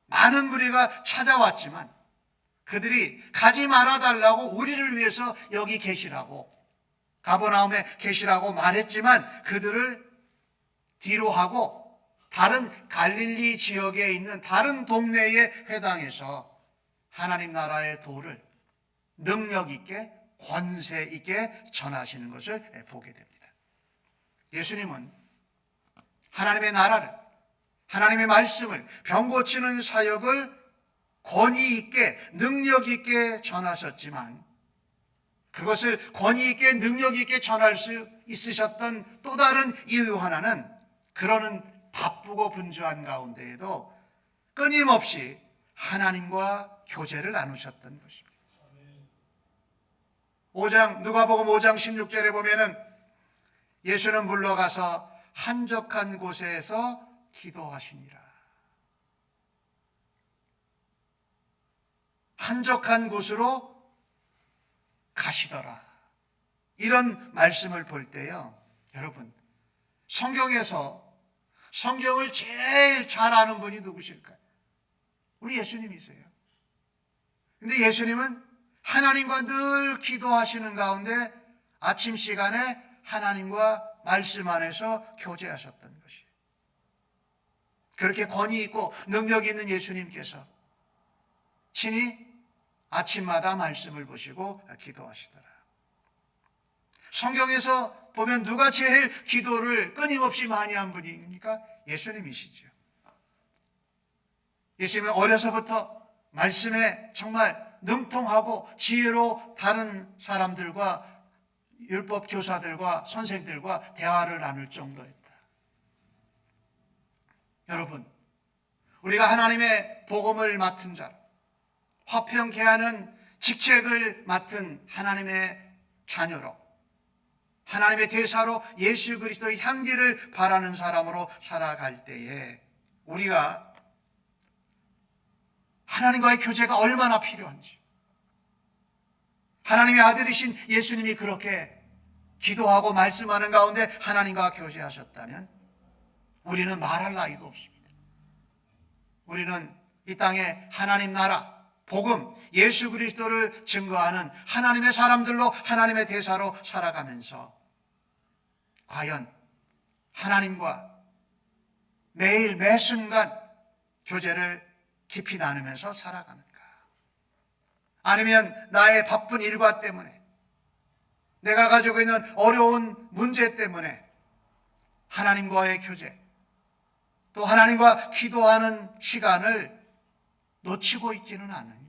많은 무리가 찾아왔지만 그들이 가지 말아달라고 우리를 위해서 여기 계시라고, 가버나움에 계시라고 말했지만 그들을 뒤로 하고 다른 갈릴리 지역에 있는 다른 동네의 회당에서 하나님 나라의 도를 능력 있게, 권세 있게 전하시는 것을 보게 됩니다. 예수님은 하나님의 나라를, 하나님의 말씀을, 병 고치는 사역을 권위 있게, 능력 있게 전하셨지만 그것을 권위 있게, 능력 있게 전할 수 있으셨던 또 다른 이유 하나는 그러는 바쁘고 분주한 가운데에도 끊임없이 하나님과 교제를 나누셨던 것입니다. 5장, 누가복음 5장 16절에 보면은 예수는 물러가서 한적한 곳에서 기도하시니라. 한적한 곳으로 가시더라. 이런 말씀을 볼 때요, 여러분, 성경에서 성경을 제일 잘 아는 분이 누구실까요? 우리 예수님이세요. 근데 예수님은 하나님과 늘 기도하시는 가운데 아침 시간에 하나님과 말씀 안에서 교제하셨던 것이에요. 그렇게 권위 있고 능력 있는 예수님께서 친히 아침마다 말씀을 보시고 기도하시더라. 성경에서 보면 누가 제일 기도를 끊임없이 많이 한 분입니까? 예수님이시죠. 예수님은 어려서부터 말씀에 정말 능통하고 지혜로 다른 사람들과 율법 교사들과 선생들과 대화를 나눌 정도였다. 여러분, 우리가 하나님의 복음을 맡은 자, 화평케 하는 직책을 맡은 하나님의 자녀로, 하나님의 대사로 예수 그리스도의 향기를 바라는 사람으로 살아갈 때에 우리가 하나님과의 교제가 얼마나 필요한지, 하나님의 아들이신 예수님이 그렇게 기도하고 말씀하는 가운데 하나님과 교제하셨다면 우리는 말할 나위도 없습니다. 우리는 이 땅에 하나님 나라, 복음, 예수 그리스도를 증거하는 하나님의 사람들로, 하나님의 대사로 살아가면서 과연 하나님과 매일 매 순간 교제를 깊이 나누면서 살아가는가? 아니면 나의 바쁜 일과 때문에, 내가 가지고 있는 어려운 문제 때문에 하나님과의 교제, 또 하나님과 기도하는 시간을 놓치고 있지는 않은가?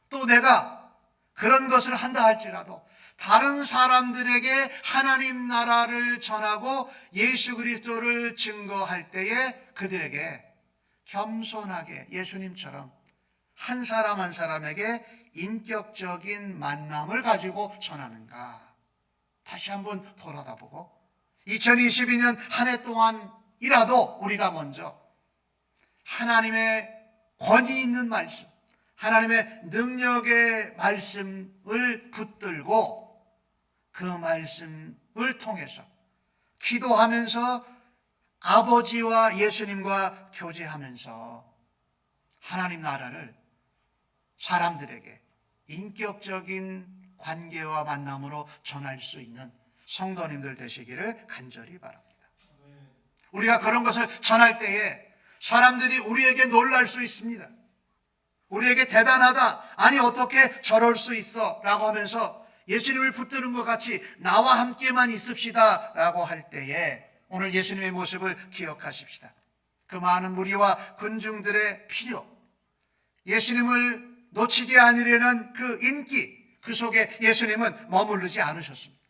또 내가 그런 것을 한다 할지라도 다른 사람들에게 하나님 나라를 전하고 예수 그리스도를 증거할 때에 그들에게 겸손하게 예수님처럼 한 사람 한 사람에게 인격적인 만남을 가지고 전하는가? 다시 한번 돌아다보고 2022년 한 해 동안이라도 우리가 먼저 하나님의 권위 있는 말씀, 하나님의 능력의 말씀을 붙들고 그 말씀을 통해서 기도하면서 아버지와 예수님과 교제하면서 하나님 나라를 사람들에게 인격적인 관계와 만남으로 전할 수 있는 성도님들 되시기를 간절히 바랍니다. 우리가 그런 것을 전할 때에 사람들이 우리에게 놀랄 수 있습니다. 우리에게 대단하다, 아니 어떻게 저럴 수 있어 라고 하면서 예수님을 붙드는 것 같이 나와 함께만 있읍시다 라고 할 때에 오늘 예수님의 모습을 기억하십시다. 그 많은 무리와 군중들의 필요, 예수님을 놓치지 않으려는 그 인기, 그 속에 예수님은 머무르지 않으셨습니다.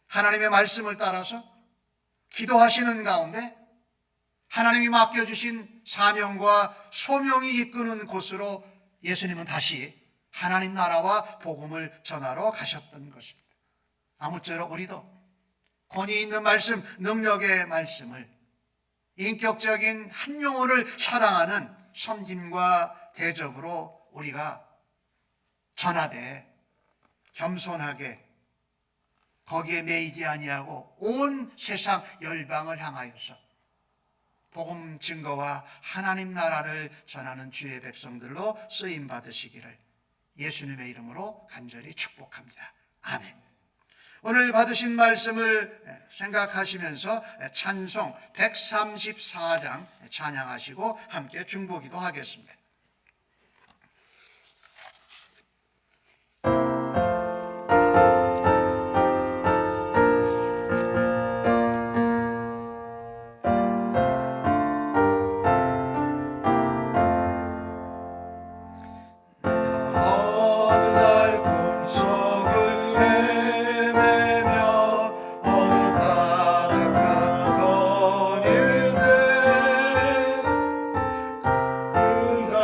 하나님의 말씀을 따라서 기도하시는 가운데 하나님이 맡겨주신 사명과 소명이 이끄는 곳으로 예수님은 다시 하나님 나라와 복음을 전하러 가셨던 것입니다. 아무쪼록 우리도 권위 있는 말씀, 능력의 말씀을 인격적인 한 영혼을 사랑하는 섬김과 대접으로 우리가 전하되 겸손하게 거기에 매이지 아니하고 온 세상 열방을 향하여서 복음 증거와 하나님 나라를 전하는 주의 백성들로 쓰임 받으시기를 예수님의 이름으로 간절히 축복합니다. 아멘. 오늘 받으신 말씀을 생각하시면서 찬송 134장 찬양하시고 함께 중보기도 하겠습니다. 그가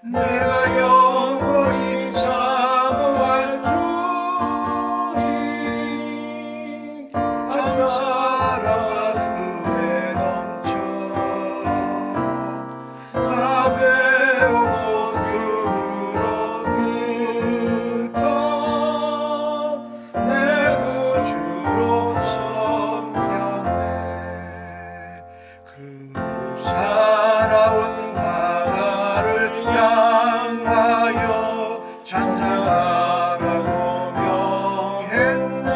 내가 영원히 사모할 주님 참 사랑과 은혜 넘쳐 나 배웠고 그로부터 내 구주로 섬겼네. 그 살아온 바다를 향하여 잔잔하라고 명했네.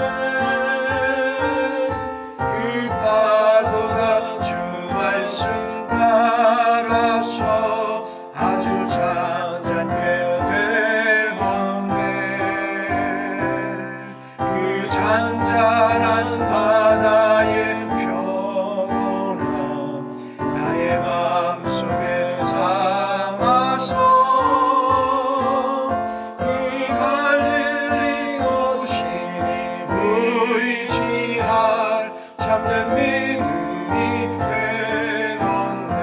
그 파도가 주 말씀 따라서 아주 잔잔케 되었네. 그 잔잔한 바다의 평온함 나의 마음속에 삼아서 그 갈릴리 오신이 의지할 참된 믿음이 되었네.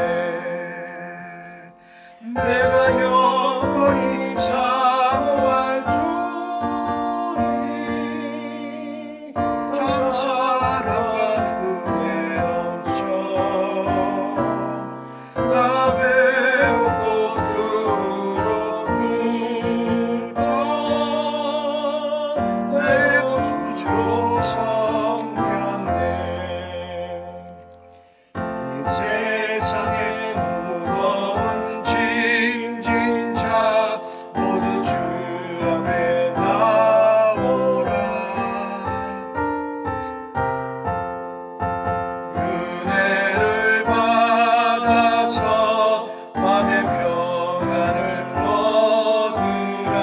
내가 영원히 사모할 주님 참 사랑과 은혜 넘쳐 나 배웠고 그로부터 내 구주로 섬겼네. 세상의 무거운 짐진 자 모두 주 앞에 나오라. 은혜를 받아서 맘의 평안을 얻으라.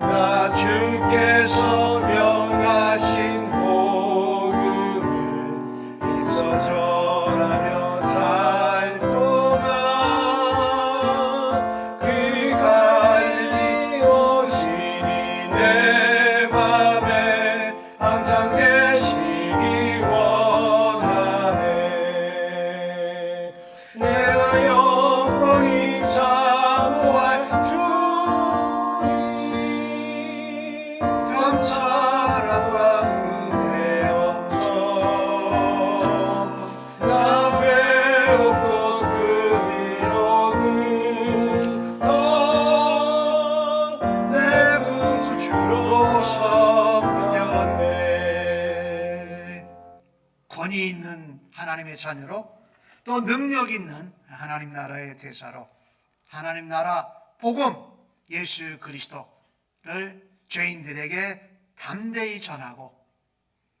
나 주께서 명하신 복음을 힘써 전하며 살 동안 그 갈릴리 오시니 내 맘에 항상 계시기 원하네. 내가 영원히 사모할 주님 참 사랑과 은혜 넘쳐 나 배웠고 그 뒤로부터 내 구주로 섬겼네. 권위 있는 하나님의 자녀로 또 능력 있는 하나님 나라의 대사로 하나님 나라 복음 예수 그리스도를 죄인들에게 담대히 전하고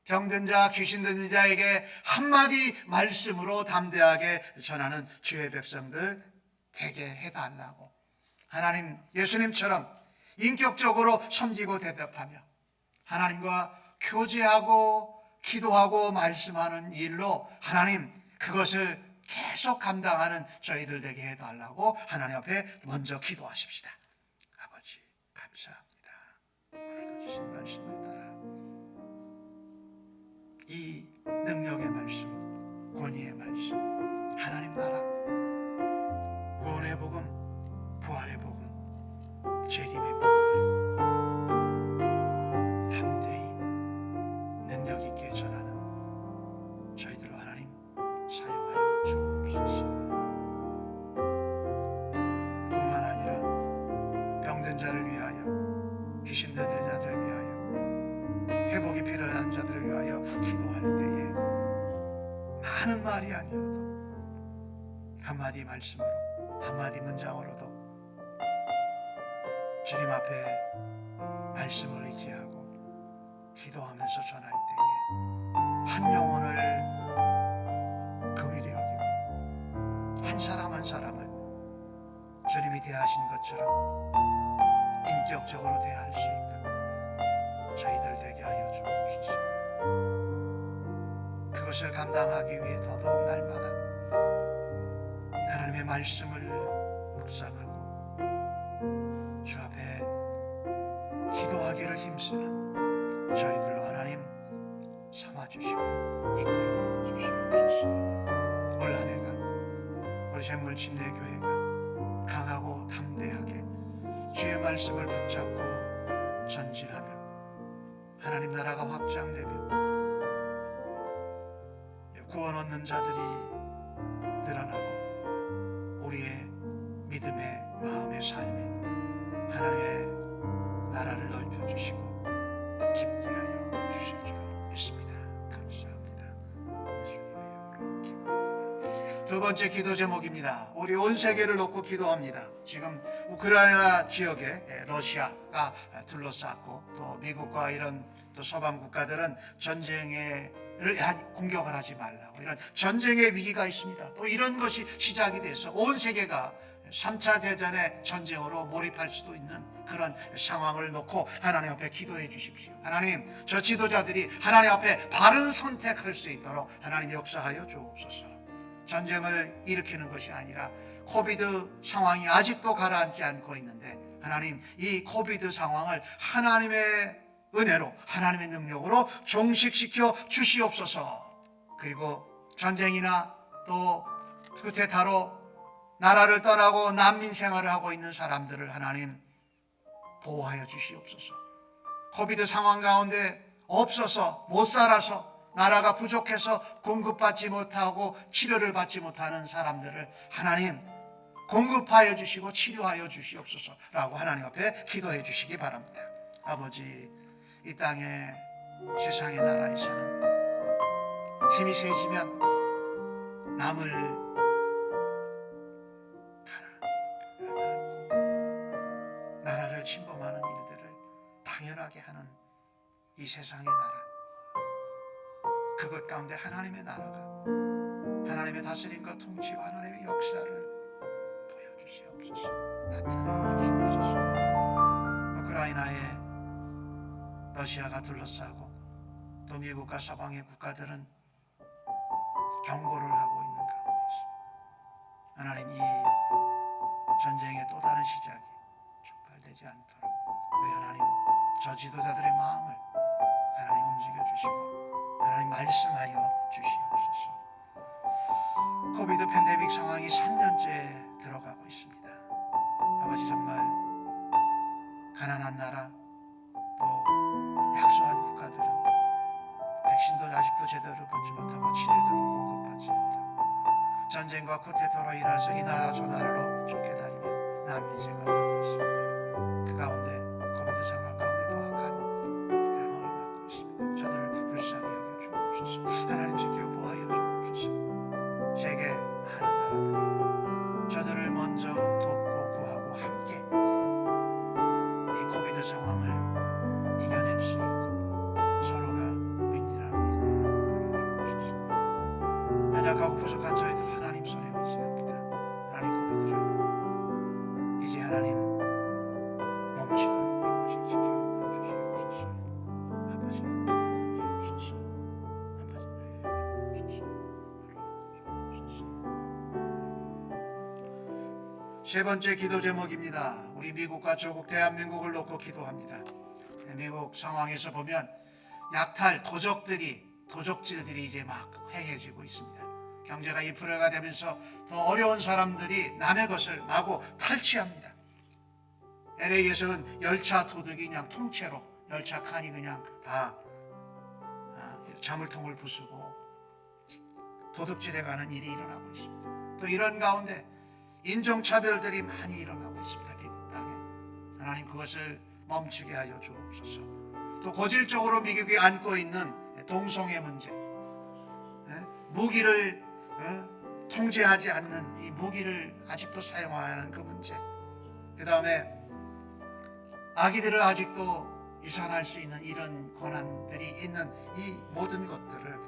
병든 자 귀신 들린 자에게 한마디 말씀으로 담대하게 전하는 주의 백성들 되게 해달라고 하나님 예수님처럼 인격적으로 섬기고 대답하며 하나님과 교제하고 기도하고 말씀하는 일로 하나님 그것을 계속 감당하는 저희들 되게 해달라고 하나님 앞에 먼저 기도하십시다. 아버지 감사합니다. 오늘도 주신 말씀을 따라 이 능력의 말씀, 권위의 말씀, 하나님 나라, 구원의 복음, 부활의 복음, 재림의 복음을 담대히 능력 있게 전하는 저희들로 하나님 사용하여 주옵소서. 뿐만 아니라 병든 자를 위하여, 귀신 들린 자들을 위하여, 회복이 필요한 자들을 위하여 기도할 때에 많은 말이 아니어도 한마디 말씀으로, 한마디 문장으로도 주님 앞에 말씀을 의지하고 기도하면서 전할 때에 한 영혼을 긍휼히 여기고 한 사람 한 사람을 주님이 대하신 것처럼 인격적으로 대할 수 있는 저희들 되게 하여 주옵소서. 그것을 감당하기 위해 더더욱 날마다 하나님의 말씀을 묵상하고 주 앞에 기도하기를 힘쓰는 저희들로 하나님 삼아주시고 이끌어 주시옵소서. 올 한 해가 우리 샘물 침례교회가 말씀을 붙잡고 전진하며 하나님 나라가 확장되며 구원 얻는 자들이 늘어나고 우리의 믿음의 마음의 삶에 하나님의 나라를 넓혀주시고 깊게 하여 주실 줄로 믿습니다. 감사합니다. 예수님의 이름으로 기도합니다. 두 번째 기도 제목입니다. 우리 온 세계를 놓고 기도합니다. 지금 우크라이나 지역에 러시아가 둘러쌌고 또 미국과 이런 또 서방 국가들은 전쟁을 공격을 하지 말라고 이런 전쟁의 위기가 있습니다. 또 이런 것이 시작이 돼서 온 세계가 3차 대전의 전쟁으로 몰입할 수도 있는 그런 상황을 놓고 하나님 앞에 기도해 주십시오. 하나님, 저 지도자들이 하나님 앞에 바른 선택할 수 있도록 하나님 역사하여 주옵소서. 전쟁을 일으키는 것이 아니라 코비드 상황이 아직도 가라앉지 않고 있는데 하나님, 이 코비드 상황을 하나님의 은혜로 하나님의 능력으로 종식시켜 주시옵소서. 그리고 전쟁이나 또 쿠데타로 나라를 떠나고 난민 생활을 하고 있는 사람들을 하나님 보호하여 주시옵소서. 코비드 상황 가운데 없어서 못 살아서 나라가 부족해서 공급받지 못하고 치료를 받지 못하는 사람들을 하나님 공급하여 주시고 치료하여 주시옵소서라고 하나님 앞에 기도해 주시기 바랍니다. 아버지, 이 땅에 세상의 나라에서는 힘이 세지면 남을 나라를 침범하는 일들을 당연하게 하는 이 세상의 나라, 그것 가운데 하나님의 나라가 하나님의 다스림과 통치와 하나님의 역사를 보여주시옵소서. 나타내 주시옵소서. 우크라이나에 러시아가 둘러싸고 또 미국과 서방의 국가들은 경고를 하고 있는 가운데 있습니다. 하나님, 이 전쟁의 또 다른 시작이 촉발되지 않도록 우리 하나님 저 지도자들의 마음을 하나님 움직여 주시고 하나님 말씀하여 주시옵소서. 코비드 팬데믹 상황이 3년째 들어가고 있습니다. 아버지, 정말 가난한 나라 또 약소한 국가들은 백신도 아직도 제대로 받지 못하고 치료제도 공급받지 못하고 전쟁과 쿠데타로 인해서 이 나라 저 나라로 쫓겨다니며 난민 생활을 하고 있습니다. 그 가운데 코비드 상황 가운데 더 악한 상황을 받고 있습니다. 저들을 불쌍히 여겨주옵소서. 하나님 지켜 보호하여 주옵소서. 세계 많은 나라들이 저들을 먼저 돕고 구하고 함께 이 코비드 상황을 이겨낼 수 있고 서로가 윈윈하는 일을 하나님 주옵소서. 연약하고 부족한 저희들 하나님 손에 의지합니다. 하나님, 코비드를 이제 하나님 멈추도록 종식시켜 주시옵소서. 아버지 주옵소서. 아버지 주옵소서. 세 번째 기도 제목입니다. 우리 미국과 조국 대한민국을 놓고 기도합니다. 미국 상황에서 보면 약탈 도적질들이 이제 막 행해지고 있습니다. 경제가 인플레가 되면서 더 어려운 사람들이 남의 것을 마구 탈취합니다. LA에서는 열차 도둑이 그냥 통째로 열차 칸이 그냥 다 자물통을 부수고 도둑질해가는 일이 일어나고 있습니다. 또 이런 가운데 인종차별들이 많이 일어나고 있습니다. 미국 땅에. 하나님, 그것을 멈추게 하여 주옵소서. 또 고질적으로 미국이 안고 있는 동성애 문제, 무기를 통제하지 않는 이 무기를 아직도 사용하는 그 문제, 그 다음에 아기들을 아직도 유산할 수 있는 이런 권한들이 있는 이 모든 것들을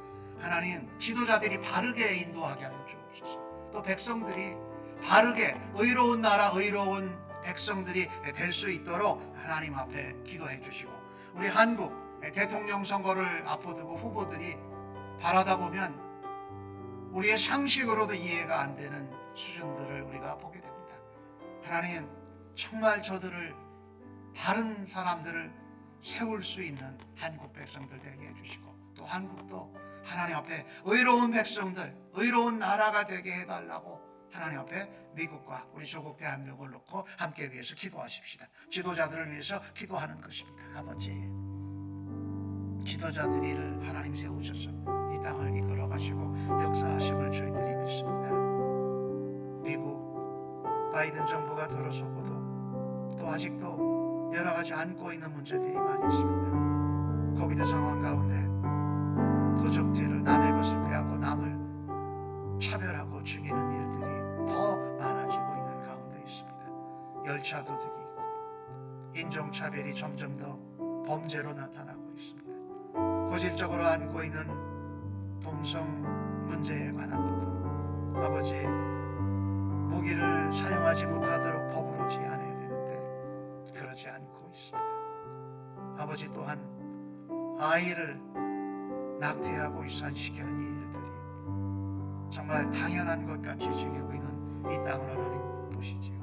하나님 지도자들이 바르게 인도하게 하여 주옵소서. 또 백성들이 바르게 의로운 나라, 의로운 백성들이 될 수 있도록 하나님 앞에 기도해 주시고, 우리 한국 대통령 선거를 앞두고 후보들이 바라다 보면 우리의 상식으로도 이해가 안 되는 수준들을 우리가 보게 됩니다. 하나님, 정말 저들을 바른 사람들을 세울 수 있는 한국 백성들 되게 해주시고, 또 한국도 하나님 앞에 의로운 백성들, 의로운 나라가 되게 해달라고 하나님 앞에 미국과 우리 조국 대한민국을 놓고 함께 위해서 기도하십시다. 지도자들을 위해서 기도하는 것입니다. 아버지, 지도자들을 하나님 세우셔서 이 땅을 이끌어 가시고 역사하심을 저희들이 믿습니다. 미국 바이든 정부가 들어서고도 또 아직도 여러 가지 안고 있는 문제들이 많이 있습니다. 코비드 상황 가운데 도적질을, 남의 것을 빼앗고 남을 차별하고 죽이는 일들이 더 많아지고 있는 가운데 있습니다. 열차 도둑이 있고 인종차별이 점점 더 범죄로 나타나고 있습니다. 고질적으로 안고 있는 동성 문제에 관한 부분, 아버지, 무기를 사용하지 못하도록 법으로 제한해야 되는데 그러지 않고 있습니다. 아버지, 또한 아이를 낙태하고 유산시키는 이 일들이 정말 당연한 것 같이 지내고 있는 이 땅을 하나님 보시지요.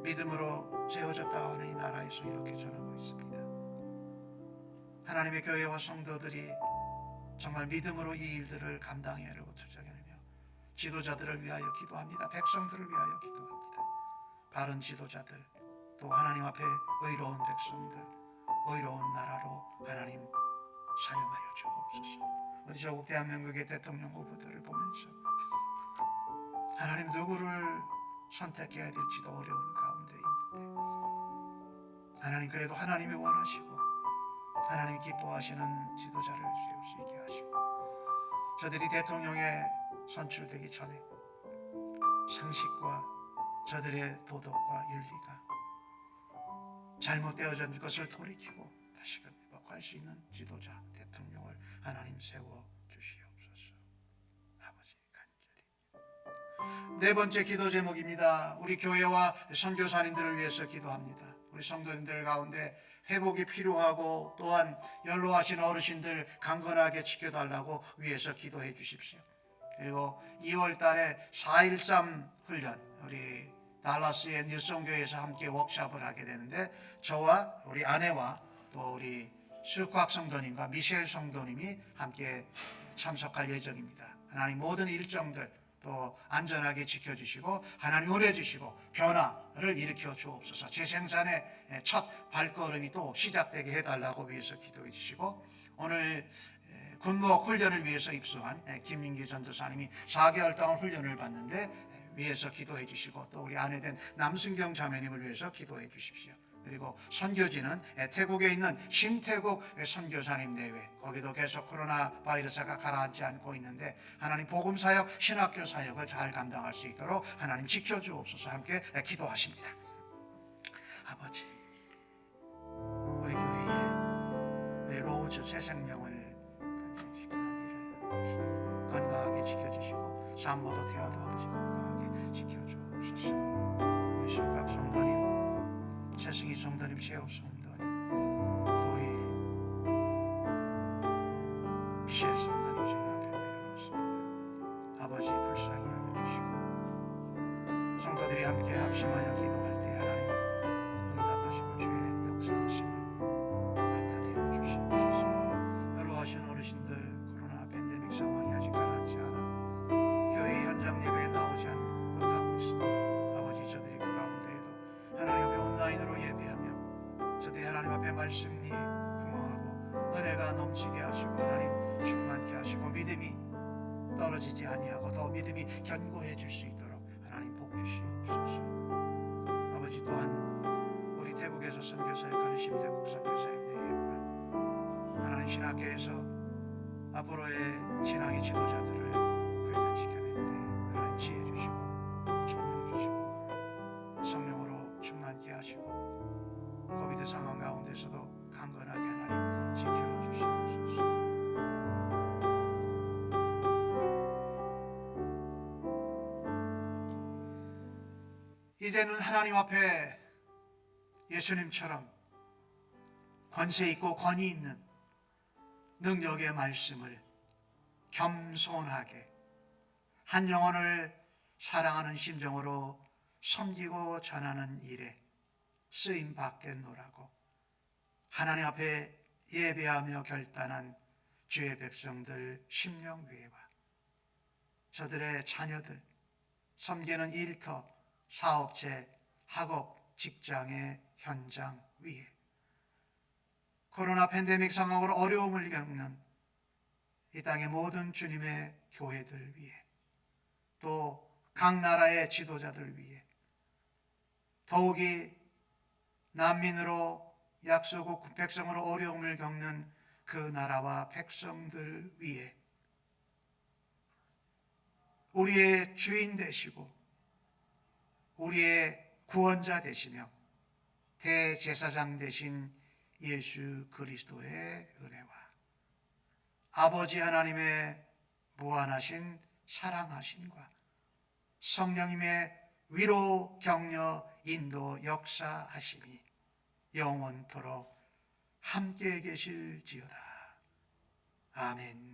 믿음으로 세워졌다가 하는 이 나라에서 이렇게 전하고 있습니다. 하나님의 교회와 성도들이 정말 믿음으로 이 일들을 감당해내고 투쟁해내며 지도자들을 위하여 기도합니다. 백성들을 위하여 기도합니다. 바른 지도자들, 또 하나님 앞에 의로운 백성들, 의로운 나라로 하나님 사용하여 주옵소서. 우리 조국 대한민국의 대통령 후보들을 보면서 하나님 누구를 선택해야 될지도 어려운 가운데 있는데 하나님, 그래도 하나님이 원하시고 하나님 기뻐하시는 지도자를 세울 수 있게 하시고 저들이 대통령에 선출되기 전에 상식과 저들의 도덕과 윤리가 잘못되어진 것을 돌이키고 다시금 회복할 수 있는 지도자, 대통령을 하나님 세워 주시옵소서. 아버지, 간절히. 네 번째 기도 제목입니다. 우리 교회와 선교사님들을 위해서 기도합니다. 우리 성도님들 가운데 회복이 필요하고 또한 연로하신 어르신들 강건하게 지켜달라고 위해서 기도해 주십시오. 그리고 2월 달에 4.13 훈련, 우리 달라스의 뉴성교회에서 함께 워크숍을 하게 되는데 저와 우리 아내와 또 우리 수곽 성도님과 미셸 성도님이 함께 참석할 예정입니다. 하나님 모든 일정들 또 안전하게 지켜주시고 하나님 은혜 주시고 변화를 일으켜 주옵소서. 재생산의 첫 발걸음이 또 시작되게 해달라고 위해서 기도해 주시고, 오늘 군목 훈련을 위해서 입소한 김민기 전도사님이 4개월 동안 훈련을 받는데 위해서 기도해 주시고, 또 우리 아내된 남순경 자매님을 위해서 기도해 주십시오. 그리고 선교지는 태국에 있는 신태국 선교사님 대회, 거기도 계속 코로나 바이러스가 가라앉지 않고 있는데 하나님 복음사역, 신학교 사역을 잘 감당할 수 있도록 하나님 지켜주옵소서. 함께 기도하십니다. 아버지, 우리 교회에 우리 로즈 새 생명을 탄생시키는 일을 하는 것입니다. 건강하게 지켜주시고 산모도 태아도 아버지 건강하게 지켜주옵소서. 우리 수각 성도님, 최승희 성도님, 최우 성도님, 또 우리 미셸 성도님 주님 앞에 내려놓습니다. 아버지, 불쌍히 여겨주시고 성도들이 함께 합심하여 기도할 때 하나님 응답하시고 주의 역사하심을 나타내어 주시옵소서. 연로하신 어르신들, 코로나 팬데믹 상황이 아직 가라앉지 않아 교회 현장 예배에 나오지 못하고 있습니다. 아버지, 저들이 그 가운데에도 하나님 앞에 온라인으로 예배하며 저들이 하나님 앞에 말씀이 흥황하고 은혜가 넘치게 하시고 하나님 충만케 하시고 믿음이 떨어지지 아니하고 더 믿음이 견고해질 수 있도록 하나님 복 주시옵소서. 아버지, 또한 우리 태국에서 선교사역하는 심태국 선교사님 대회를 하나님 신학계에서 앞으로의 신학의 지도자들을 훈련시켜낼 때 하나님 지혜 주시고 총명 주시고 성령으로 충만케 하시고 코비드 상황 가운데서도 강건하게 하나님 지켜주시옵소서. 이제는 하나님 앞에 예수님처럼 권세 있고 권위 있는 능력의 말씀을 겸손하게 한 영혼을 사랑하는 심정으로 섬기고 전하는 일에 쓰임 받겠노라고 하나님 앞에 예배하며 결단한 주의 백성들 심령위회와 저들의 자녀들, 섬기는 일터, 사업체, 학업, 직장의 현장 위에, 코로나 팬데믹 상황으로 어려움을 겪는 이 땅의 모든 주님의 교회들 위에, 또 각 나라의 지도자들 위에, 더욱이 난민으로 약소국 백성으로 어려움을 겪는 그 나라와 백성들 위에 우리의 주인 되시고 우리의 구원자 되시며 대제사장 되신 예수 그리스도의 은혜와 아버지 하나님의 무한하신 사랑하심과 성령님의 위로 격려 인도 역사하심이 영원토록 함께 계실지어다. 아멘.